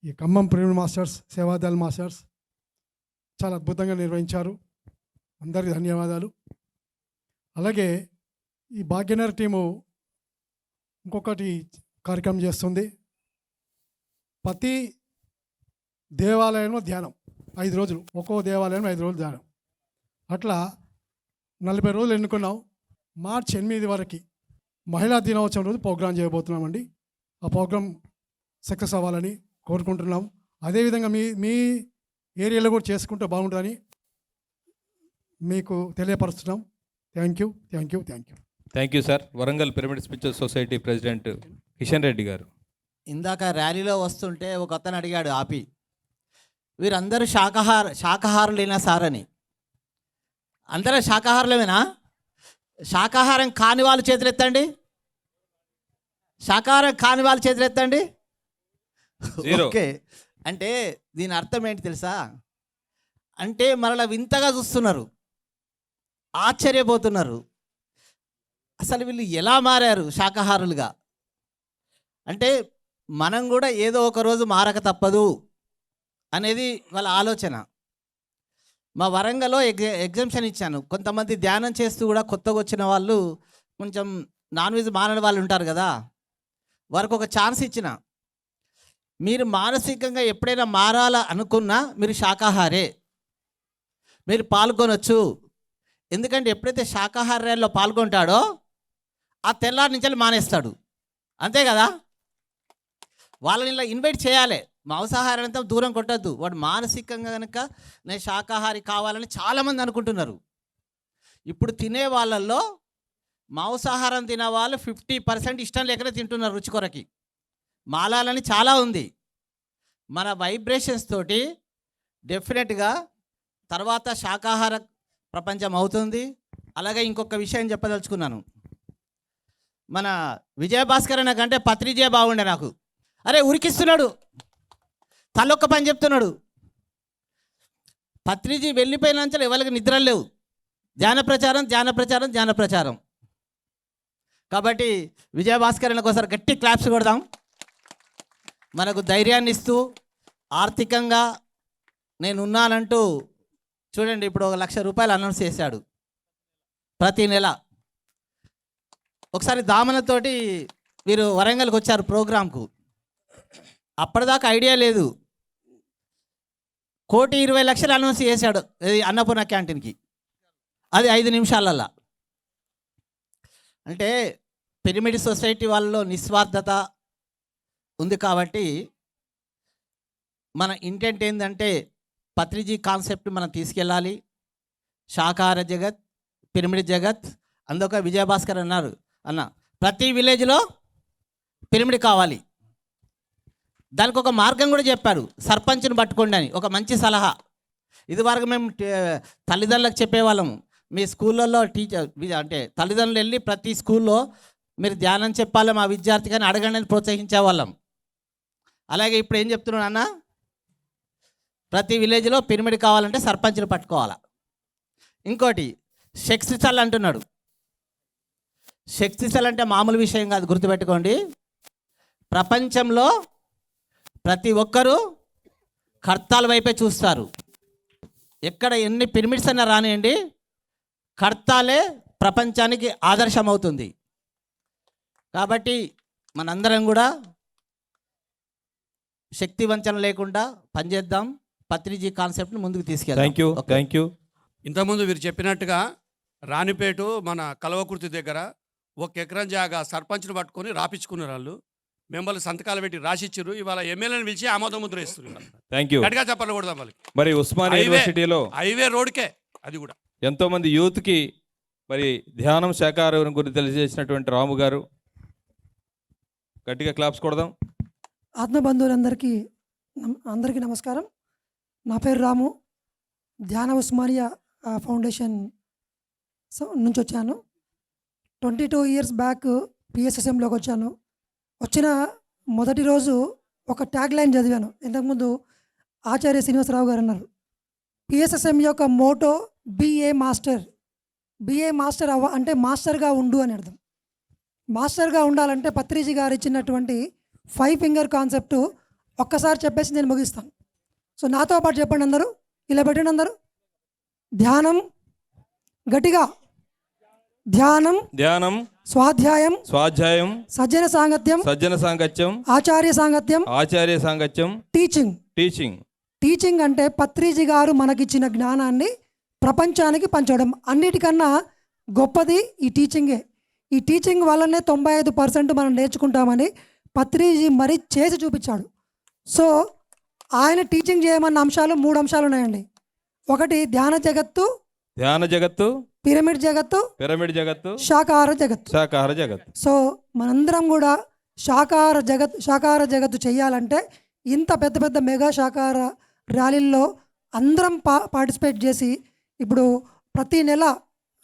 ఈ ఖమ్మం ప్రేమ మాస్టర్స్, సేవాదల్ మాస్టర్స్ చాలా అద్భుతంగా నిర్వహించారు. అందరికీ ధన్యవాదాలు. అలాగే ఈ భాగ్యనగర్ టీము ఇంకొకటి కార్యక్రమం చేస్తుంది. ప్రతి దేవాలయంలో ధ్యానం 5 రోజులు, ఒక్కో దేవాలయం 5 రోజులు ధ్యానం. అట్లా 40 రోజులు ఎన్నుకున్నాం. మార్చి 8 వరకు మహిళా దినోత్సవం రోజు ప్రోగ్రాం చేయబోతున్నామండి. ఆ ప్రోగ్రాం సక్సెస్ అవ్వాలని కోరుకుంటున్నాం. అదేవిధంగా మీ ఏరియాలో కూడా చేసుకుంటే బాగుంటుందని మీకు తెలియపరుస్తున్నాం. Thank you sir. Warangal pyramid spiritual society president Kishan Reddy గారు. ఇందాక ర్యాలీలో వస్తుంటే ఒక అతను అడిగాడు ఆపి, వీరందరూ శాకాహారులేనా సార్ అని. అందరూ శాకాహారులమేనా? శాకాహారం కాని వాళ్ళు చేతులెత్తండి. శాకాహారం కాని వాళ్ళు చేతులెత్తండి. ఓకే, అంటే దీని అర్థం ఏంటి తెలుసా? అంటే మనలా వింతగా చూస్తున్నారు, ఆశ్చర్యపోతున్నారు. అసలు వీళ్ళు ఎలా మారారు శాకాహారులుగా? అంటే మనం కూడా ఏదో ఒక రోజు మారక తప్పదు అనేది వాళ్ళ ఆలోచన. మా వరంగల్లో ఎగ్జామ్షన్ ఇచ్చాను. కొంతమంది ధ్యానం చేస్తూ కూడా కొత్తగా వచ్చిన వాళ్ళు, కొంచెం నాన్ వెజ్ మానని వాళ్ళు ఉంటారు కదా, వారికి ఒక ఛాన్స్ ఇచ్చిన. మీరు మానసికంగా ఎప్పుడైనా మారాలా అనుకున్నా మీరు శాకాహారే, మీరు పాల్గొనొచ్చు. ఎందుకంటే ఎప్పుడైతే శాకాహార ర్యాలీలో పాల్గొంటాడో ఆ తెల్లారి నుంచి మానేస్తాడు, అంతే కదా? వాళ్ళని ఇలా ఇన్వైట్ చేయాలి. మాంసాహారం అంతా దూరం కొట్టద్దు. వాడు మానసికంగా కనుక నేను శాకాహారి కావాలని చాలామంది అనుకుంటున్నారు. ఇప్పుడు తినే వాళ్ళల్లో మాంసాహారం తినే వాళ్ళు 50% ఇష్టం లేకనే తింటున్నారు రుచి కొరకి. మాలాలని చాలా ఉంది. మన వైబ్రేషన్స్ తోటి డెఫినెట్గా తర్వాత శాకాహార ప్రపంచం అవుతుంది. అలాగే ఇంకొక విషయం చెప్పదలుచుకున్నాను. మన విజయభాస్కర్ అన్న కంటే పత్రిజే బాగుండే నాకు. అరే ఉరికిస్తున్నాడు, తలొక్క పని చెప్తున్నాడు. పత్రిజీ వెళ్ళిపోయినంచలు ఎవరికి నిద్రలు లేవు. ధ్యాన ప్రచారం. కాబట్టి విజయభాస్కర్ అన్న ఒకసారి గట్టి క్లాప్స్ కొడదాం. మనకు ధైర్యాన్ని ఇస్తూ ఆర్థికంగా నేనున్నానంటూ చూడండి, ఇప్పుడు 1,00,000 రూపాయలు అనౌన్స్ చేశాడు ప్రతి నెల. ఒకసారి దామనతోటి వీరు వరంగల్కి వచ్చారు ప్రోగ్రాంకు. అప్పటిదాకా ఐడియా లేదు. 1,20,00,000 అనౌన్స్ చేశాడు అన్నపూర్ణ క్యాంటీన్కి. అది 5 నిమిషాలల్లా. అంటే పిరమిడ్ సొసైటీ వాళ్ళలో నిస్వార్థత ఉంది. కాబట్టి మన ఇంటెంట్ ఏంటంటే పత్రిజీ కాన్సెప్ట్ మనం తీసుకెళ్ళాలి. శాకాహార జగత్, పిరమిడ్ జగత్. అందుక విజయభాస్కర్ అన్నారు, అన్న ప్రతి విలేజ్లో పిరమిడ్ కావాలి. దానికి ఒక మార్గం కూడా చెప్పారు, సర్పంచ్ని పట్టుకోండి అని. ఒక మంచి సలహా. ఇదివరకు మేము తల్లిదండ్రులకు చెప్పేవాళ్ళము, మీ స్కూళ్ళల్లో అంటే తల్లిదండ్రులు వెళ్ళి ప్రతి స్కూల్లో మీరు ధ్యానం చెప్పాలి మా విద్యార్థి కానీ అడగండి అని ప్రోత్సహించేవాళ్ళం. అలాగే ఇప్పుడు ఏం చెప్తున్నాను అన్న, ప్రతి విలేజ్లో పిరమిడ్ కావాలంటే సర్పంచ్ని పట్టుకోవాలా. ఇంకోటి శక్తిస్థల్ అంటున్నాడు. శక్తిస్థల్ అంటే మామూలు విషయం కాదు, గుర్తుపెట్టుకోండి. ప్రపంచంలో ప్రతి ఒక్కరూ కర్తాల వైపే చూస్తారు. ఎక్కడ ఎన్ని పిరమిడ్స్ అన్నా రానియండి, కర్తాలే ప్రపంచానికి ఆదర్శం అవుతుంది. కాబట్టి మనందరం కూడా శక్తి వంచన లేకుండా పనిచేద్దాం. పత్రిజీ కాన్సెప్ట్ని ముందుకు తీసుకెళ్దాం. Thank you. ఇంతకుముందు వీరు చెప్పినట్టుగా రాణిపేట మన కలవకుర్తి దగ్గర 1 ఎకరం జాగా సర్పంచ్ను పట్టుకొని రాపించుకున్నారు. వాళ్ళు మెంబర్లు సంతకాలు పెట్టి రాసిచ్చారు. ఇవాళ ఎమ్మెల్యేని పిలిచి ఆమోద ముద్ర ఇస్తున్నారు. Thank you. గట్టిగా చెప్పకూడదాం వాళ్ళకి. మరి ఉస్మానియా యూనివర్సిటీలో హైవే రోడ్కే అది కూడా ఎంతోమంది యూత్కి మరి ధ్యానం శాకాహారం గురించి తెలియజేసినటువంటి రాము గారు, గట్టిగా క్లాప్స్ కొడదాం. ఆత్మబంధువులందరికీ అందరికీ నమస్కారం. నా పేరు రాము. ధ్యాన ఉస్మానియా ఫౌండేషన్ నుంచి వచ్చాను. 22 ఇయర్స్ బ్యాక్ పిఎస్ఎస్ఎంలోకి వచ్చాను. వచ్చిన మొదటి రోజు ఒక ట్యాగ్ లైన్ చదివాను. ఇంతకుముందు ఆచార్య శ్రీనివాసరావు గారు అన్నారు, పిఎస్ఎస్ఎం యొక్క motto BA master. BA master అంటే మాస్టర్గా ఉండు అని అర్థం. మాస్టర్గా ఉండాలంటే పత్రిజీ గారు ఇచ్చినటువంటి 5 ఫింగర్ కాన్సెప్ట్ ఒక్కసారి చెప్పేసి నేను ముగిస్తాను. సో నాతో పాటు చెప్పండి అందరూ, ఇలా పెట్టండి అందరూ. ధ్యానం, గట్టిగా ధ్యానం, ధ్యానం, స్వాధ్యాయం, స్వాధ్యాయం, సజ్జన సాంగత్యం, సజ్జన సాంగత్యం, ఆచార్య సాంగత్యం, ఆచార్య సాంగత్యం, టీచింగ్. టీచింగ్. టీచింగ్ అంటే పత్రిజీ గారు మనకిచ్చిన జ్ఞానాన్ని ప్రపంచానికి పంచడం. అన్నిటికన్నా గొప్పది ఈ టీచింగే. ఈ టీచింగ్ వల్లనే 95% మనం నేర్చుకుంటామని పత్రిజీ మరీ చేసి చూపించాడు. సో ఆయన టీచింగ్ చేయమన్న అంశాలు 3 అంశాలు ఉన్నాయండి. ఒకటి ధ్యాన జగత్తు, ధ్యాన జగత్తు, పిరమిడ్ జగత్తు, పిరమిడ్ జగత్తు, శాకాహార జగత్తు. శాకాహార జగత్తు. సో మనందరం కూడా శాకాహార జగత్తు చేయాలంటే ఇంత పెద్ద పెద్ద మెగా శాకాహార ర్యాలీల్లో అందరం పార్టిసిపేట్ చేసి, ఇప్పుడు ప్రతి నెల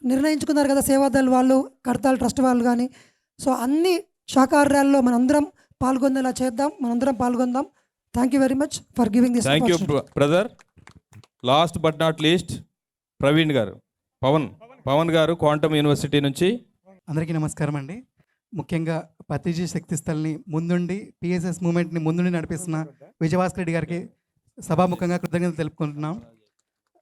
నిర్ణయించుకున్నారు కదా సేవాదళ్ వాళ్ళు, కడతాల్ ట్రస్ట్ వాళ్ళు కానీ. సో అన్ని శాకాహార ర్యాలీలో మనందరం పాల్గొనేలా చేద్దాం, మనందరం పాల్గొందాం. Thank you very much for giving this. Thank you brother. Last but not least Praveen గారు, పవన్ గారు క్వాంటమ్ యూనివర్సిటీ నుంచి. అందరికీ నమస్కారం అండి. ముఖ్యంగా పత్రిజీ శక్తిస్థల్ని ముందుండి పిఎస్ఎస్ మూమెంట్ని ముందుండి నడిపిస్తున్న విజయభాస్కర్ రెడ్డి గారికి సభాముఖంగా కృతజ్ఞతలు తెలుపుకుంటున్నాం.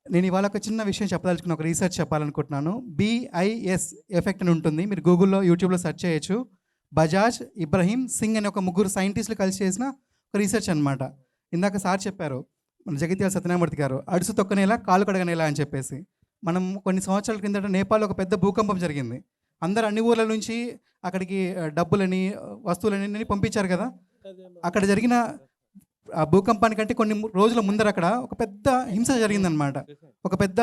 నేను ఇవాళ ఒక చిన్న విషయం చెప్పదలుచుకున్న, ఒక రీసెర్చ్ చెప్పాలనుకుంటున్నాను. BIS ఎఫెక్ట్ అని ఉంటుంది, మీరు గూగుల్లో యూట్యూబ్లో సెర్చ్ చేయొచ్చు. బజాజ్, ఇబ్రహీం సింగ్ అనే ఒక 3 సైంటిస్టులు కలిసి చేసిన ఒక రీసెర్చ్ అనమాట. ఇందాక సార్ చెప్పారు, మన జగిత్యాల సత్యనారాయణమూర్తి గారు, అడుసు తొక్కనేలా కాలు కడగనేలా అని చెప్పేసి. మనం కొన్ని సంవత్సరాల కిందట నేపాల్లో ఒక పెద్ద భూకంపం జరిగింది. అందరు అన్ని ఊర్ల నుంచి అక్కడికి డబ్బులని, వస్తువులని పంపించారు కదా. అక్కడ జరిగిన ఆ భూకంపానికంటే కొన్ని రోజుల ముందర అక్కడ ఒక పెద్ద హింస జరిగిందనమాట. ఒక పెద్ద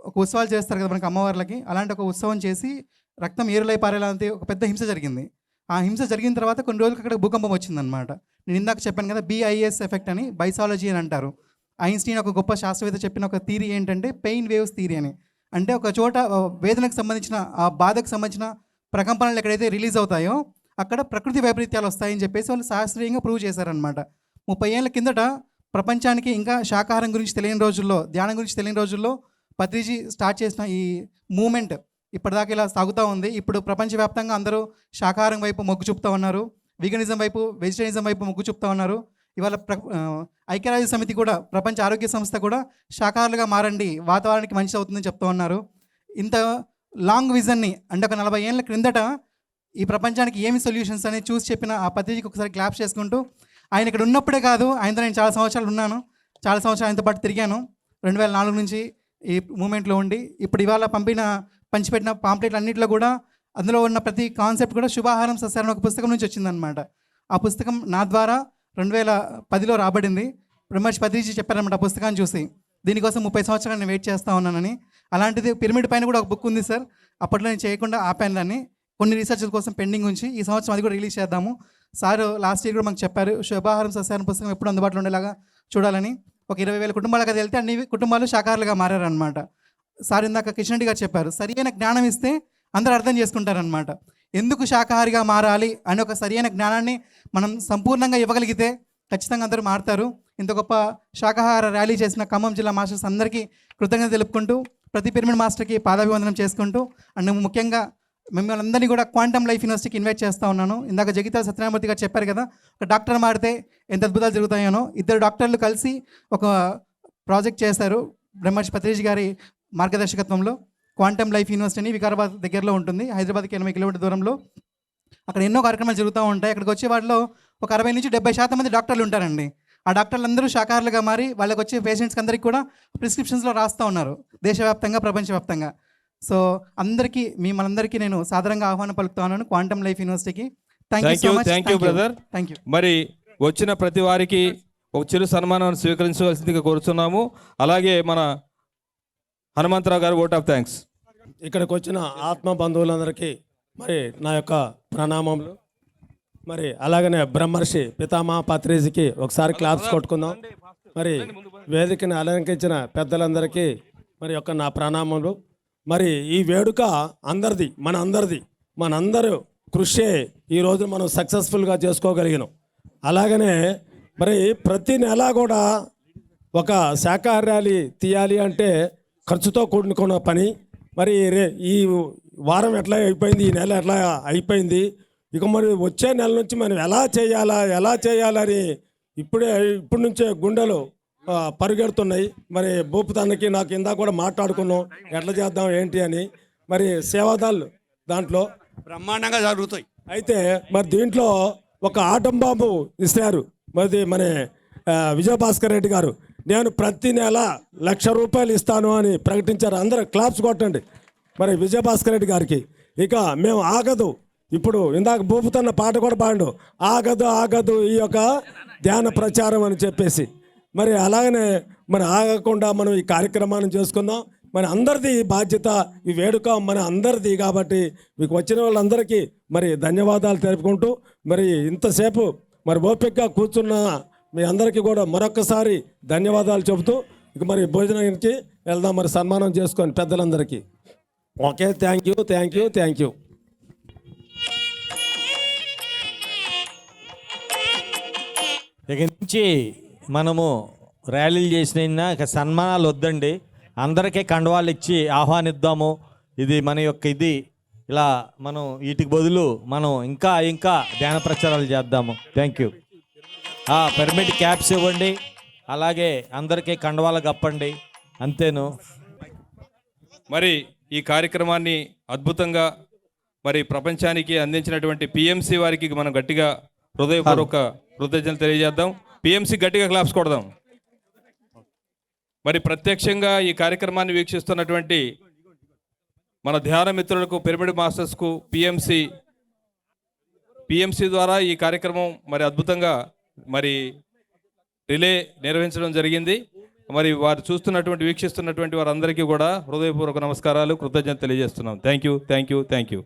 ఒక ఉత్సవాలు చేస్తారు కదా మనకి అమ్మవార్లకి, అలాంటి ఒక ఉత్సవం చేసి రక్తం ఏరులై పారేలాంటి ఒక పెద్ద హింస జరిగింది. ఆ హింస జరిగిన తర్వాత కొన్ని రోజులకి అక్కడ భూకంపం వచ్చిందనమాట. నేను ఇందాక చెప్పాను కదా BIS ఎఫెక్ట్ అని, బైసాలజీ అని అంటారు. ఐన్స్టీన్ ఒక గొప్ప శాస్త్రవేత్త చెప్పిన ఒక థియరీ ఏంటంటే పెయిన్ వేవ్స్ థియరీ అని. అంటే ఒక చోట వేదనకు సంబంధించిన, ఆ బాధకు సంబంధించిన ప్రకంపనలు ఎక్కడైతే రిలీజ్ అవుతాయో అక్కడ ప్రకృతి వైపరీత్యాలు వస్తాయని చెప్పేసి వాళ్ళు శాస్త్రీయంగా ప్రూవ్ చేశారనమాట. 30 ఏళ్ళ కిందట ప్రపంచానికి ఇంకా శాకాహారం గురించి తెలియని రోజుల్లో, ధ్యానం గురించి తెలియని రోజుల్లో పత్రిజీ స్టార్ట్ చేసిన ఈ మూమెంట్ ఇప్పటిదాకా ఇలా సాగుతూ ఉంది. ఇప్పుడు ప్రపంచవ్యాప్తంగా అందరూ శాకాహారం వైపు మొగ్గు చూపుతూ ఉన్నారు, వీగనిజం వైపు, వెజిటేరియనిజం వైపు మొగ్గు చూపుతూ ఉన్నారు. ఇవాళ ఐక్యరాజ్య సమితి కూడా, ప్రపంచ ఆరోగ్య సంస్థ కూడా శాకాహారులుగా మారండి, వాతావరణానికి మంచి అవుతుందని చెప్తూ ఉన్నారు. ఇంత లాంగ్ విజన్ని, అంటే ఒక 40 ఏళ్ళ క్రిందట ఈ ప్రపంచానికి ఏమి సొల్యూషన్స్ అనేది చూసి చెప్పిన ఆ పత్రికకి ఒకసారి క్లాప్స్ చేసుకుంటూ, ఆయన ఇక్కడ ఉన్నప్పుడే కాదు, ఆయనతో నేను చాలా సంవత్సరాలు ఉన్నాను, చాలా సంవత్సరాలు ఆయనతో పాటు తిరిగాను. 2004 నుంచి ఈ మూమెంట్లో ఉండి, ఇప్పుడు ఇవాళ పంచిపెట్టిన పాంప్లెట్లు అన్నింటిలో కూడా అందులో ఉన్న ప్రతి కాన్సెప్ట్ కూడా శుభాహారం సస్యాహారం ఒక పుస్తకం నుంచి వచ్చిందనమాట. ఆ పుస్తకం నా ద్వారా 2010లో రాబడింది. బ్రహ్మర్షి పత్రిజీ చెప్పారనమాట ఆ పుస్తకాన్ని చూసి, దీనికోసం 30 సంవత్సరాలు నేను వెయిట్ చేస్తూ ఉన్నానని. అలాంటిది పిరమిడ్ పైన కూడా ఒక బుక్ ఉంది సార్, అప్పట్లో నేను చేయకుండా ఆపాను దాన్ని, కొన్ని రీసెర్చ్ల కోసం పెండింగ్ ఉంచి. ఈ సంవత్సరం అది కూడా రిలీజ్ చేద్దాము. సార్ లాస్ట్ ఇయర్ కూడా మాకు చెప్పారు శుభాహారం సస్యాహారం పుస్తకం ఎప్పుడు అందుబాటులో ఉండేలాగా చూడాలని. ఒక 20,000 కుటుంబాలకు అది వెళ్తే అన్ని కుటుంబాలు శాకాహారులుగా మారారనమాట. సార్ ఇందాక కిషన్ రెడ్డి గారు చెప్పారు, సరైన జ్ఞానం ఇస్తే అందరూ అర్థం చేసుకుంటారనమాట. ఎందుకు శాకాహారిగా మారాలి అని ఒక సరైన జ్ఞానాన్ని మనం సంపూర్ణంగా ఇవ్వగలిగితే ఖచ్చితంగా అందరూ మారుతారు. ఇంత గొప్ప శాకాహార ర్యాలీ చేసిన ఖమ్మం జిల్లా మాస్టర్స్ అందరికీ కృతజ్ఞత తెలుపుకుంటూ, ప్రతి పిరమిడ్ మాస్టర్కి పాదాభివందనం చేసుకుంటూ, అండ్ ముఖ్యంగా మిమ్మల్ని అందరినీ కూడా క్వాంటమ్ లైఫ్ యూనివర్సిటీకి ఇన్వైట్ చేస్తూ ఉన్నాను. ఇందాక జగిత్యాల సత్యనారాయణమూర్తి గారు చెప్పారు కదా, ఒక డాక్టర్ మారితే ఎంత అద్భుతాలు జరుగుతాయనో. 2 డాక్టర్లు కలిసి ఒక ప్రాజెక్ట్ చేశారు బ్రహ్మర్షి పత్రిజీ గారి మార్గదర్శకత్వంలో. క్వాంటమ్ లైఫ్ యూనివర్సిటీ అని వికారాబాద్ దగ్గరలో ఉంటుంది, హైదరాబాద్కి 80 కిలోమీటర్ దూరంలో. అక్కడ ఎన్నో కార్యక్రమాలు జరుగుతూ ఉంటాయి. అక్కడికి వచ్చే వాటిలో ఒక 60 నుంచి 70% మంది డాక్టర్లు ఉంటారండి. ఆ డాక్టర్లు అందరూ శాకాహారులుగా మారి వాళ్ళకి వచ్చే పేషెంట్స్కి అందరికీ కూడా ప్రిస్క్రిప్షన్స్లో రాస్తూ ఉన్నారు, దేశవ్యాప్తంగా, ప్రపంచవ్యాప్తంగా. సో అందరికీ, మనందరికీ నేను సాధారణంగా ఆహ్వానం పలుకుతా ఉన్నాను క్వాంటమ్ లైఫ్ యూనివర్సిటీకి. Thank you brother. Thank you. మరి వచ్చిన ప్రతి వారికి ఒక చిరు సన్మానాన్ని స్వీకరించవలసిందిగా కోరుతున్నాము. అలాగే మన హనుమంతరావు గారు ఓట్ ఆఫ్ థ్యాంక్స్. ఇక్కడికి వచ్చిన ఆత్మ బంధువులందరికీ మరి నా యొక్క ప్రణామములు. మరి అలాగనే బ్రహ్మర్షి పితామహ పత్రిజీకి ఒకసారి క్లాప్స్ కొట్టుకుందాం. మరి వేదికని అలంకరించిన పెద్దలందరికీ మరి యొక్క నా ప్రణామములు. మరి ఈ వేడుక అందరిది, మనందరూ కృషి ఈ రోజు మనం సక్సెస్ఫుల్గా చేసుకోగలిగినాం. అలాగనే మరి ప్రతి నెల కూడా ఒక శాఖాహార ర్యాలీ తీయాలి అంటే ఖర్చుతో కూడుకున్న పని. మరి ఈ వారం ఎట్లా అయిపోయింది, ఈ నెల ఎట్లా అయిపోయింది, ఇక మరి వచ్చే నెల నుంచి మనం ఎలా చేయాలని ఇప్పటి నుంచే గుండెలు పరుగెడుతున్నాయి. మరి భూపతన్నకి నాకు ఇందాక కూడా మాట్లాడుకున్నాం ఎట్లా చేద్దాం ఏంటి అని. మరి సేవాదాలు దాంట్లో బ్రహ్మాండంగా జరుగుతాయి. అయితే మరి దీంట్లో ఒక ఆటం బాంబు ఇస్తారు మరి మన విజయభాస్కర్ రెడ్డి గారు. నేను ప్రతి నెల ₹1,00,000 ఇస్తాను అని ప్రకటించారు. అందరూ క్లాప్స్ కొట్టండి మరి విజయభాస్కర్ రెడ్డి గారికి. ఇక మేము ఆగదు, ఇప్పుడు ఇందాక భూపుతన్న పాట కూడా పాడు, ఆగదు ఈ యొక్క ధ్యాన ప్రచారం అని చెప్పేసి. మరి అలాగనే మరి ఆగకుండా మనం ఈ కార్యక్రమాన్ని చేసుకుందాం. మన అందరిది బాధ్యత, ఈ వేడుక మన అందరిది కాబట్టి మీకు వచ్చిన వాళ్ళందరికీ మరి ధన్యవాదాలు తెలుపుకుంటూ మరి ఇంతసేపు మరి ఓపికగా కూర్చున్న మీ అందరికీ కూడా మరొక్కసారి ధన్యవాదాలు చెబుతూ ఇక మరి భోజనానికి వెళ్దాం. మరి సన్మానం చేసుకొని పెద్దలందరికీ. Okay, thank you. ఇక నుంచి మనము ర్యాలీలు చేసిన ఇక సన్మానాలు వద్దండి, అందరికీ కండువాలు ఇచ్చి ఆహ్వానిద్దాము. ఇది మన యొక్క ఇది ఇలా మనం వీటికి బదులు మనం ఇంకా ధ్యాన ప్రచారాలు చేద్దాము. Thank you. పిరమిడ్ క్యాప్స్ ఇవ్వండి, అలాగే అందరికీ కండువాలు కప్పండి, అంతేను. మరి ఈ కార్యక్రమాన్ని అద్భుతంగా మరి ప్రపంచానికి అందించినటువంటి పిఎంసి వారికి మనం గట్టిగా హృదయపూర్వక కృతజ్ఞతలు తెలియజేద్దాం. పిఎంసి గట్టిగా క్లాప్స్ కొడదాం. మరి ప్రత్యక్షంగా ఈ కార్యక్రమాన్ని వీక్షిస్తున్నటువంటి మన ధ్యాన మిత్రులకు, పిరమిడ్ మాస్టర్స్కు పిఎంసి ద్వారా ఈ కార్యక్రమం మరి అద్భుతంగా మరి రిలే నిర్వహించడం జరిగింది. మరి వారు వీక్షిస్తున్నటువంటి వారందరికీ కూడా హృదయపూర్వక నమస్కారాలు, కృతజ్ఞతలు తెలియజేస్తున్నాం. Thank you.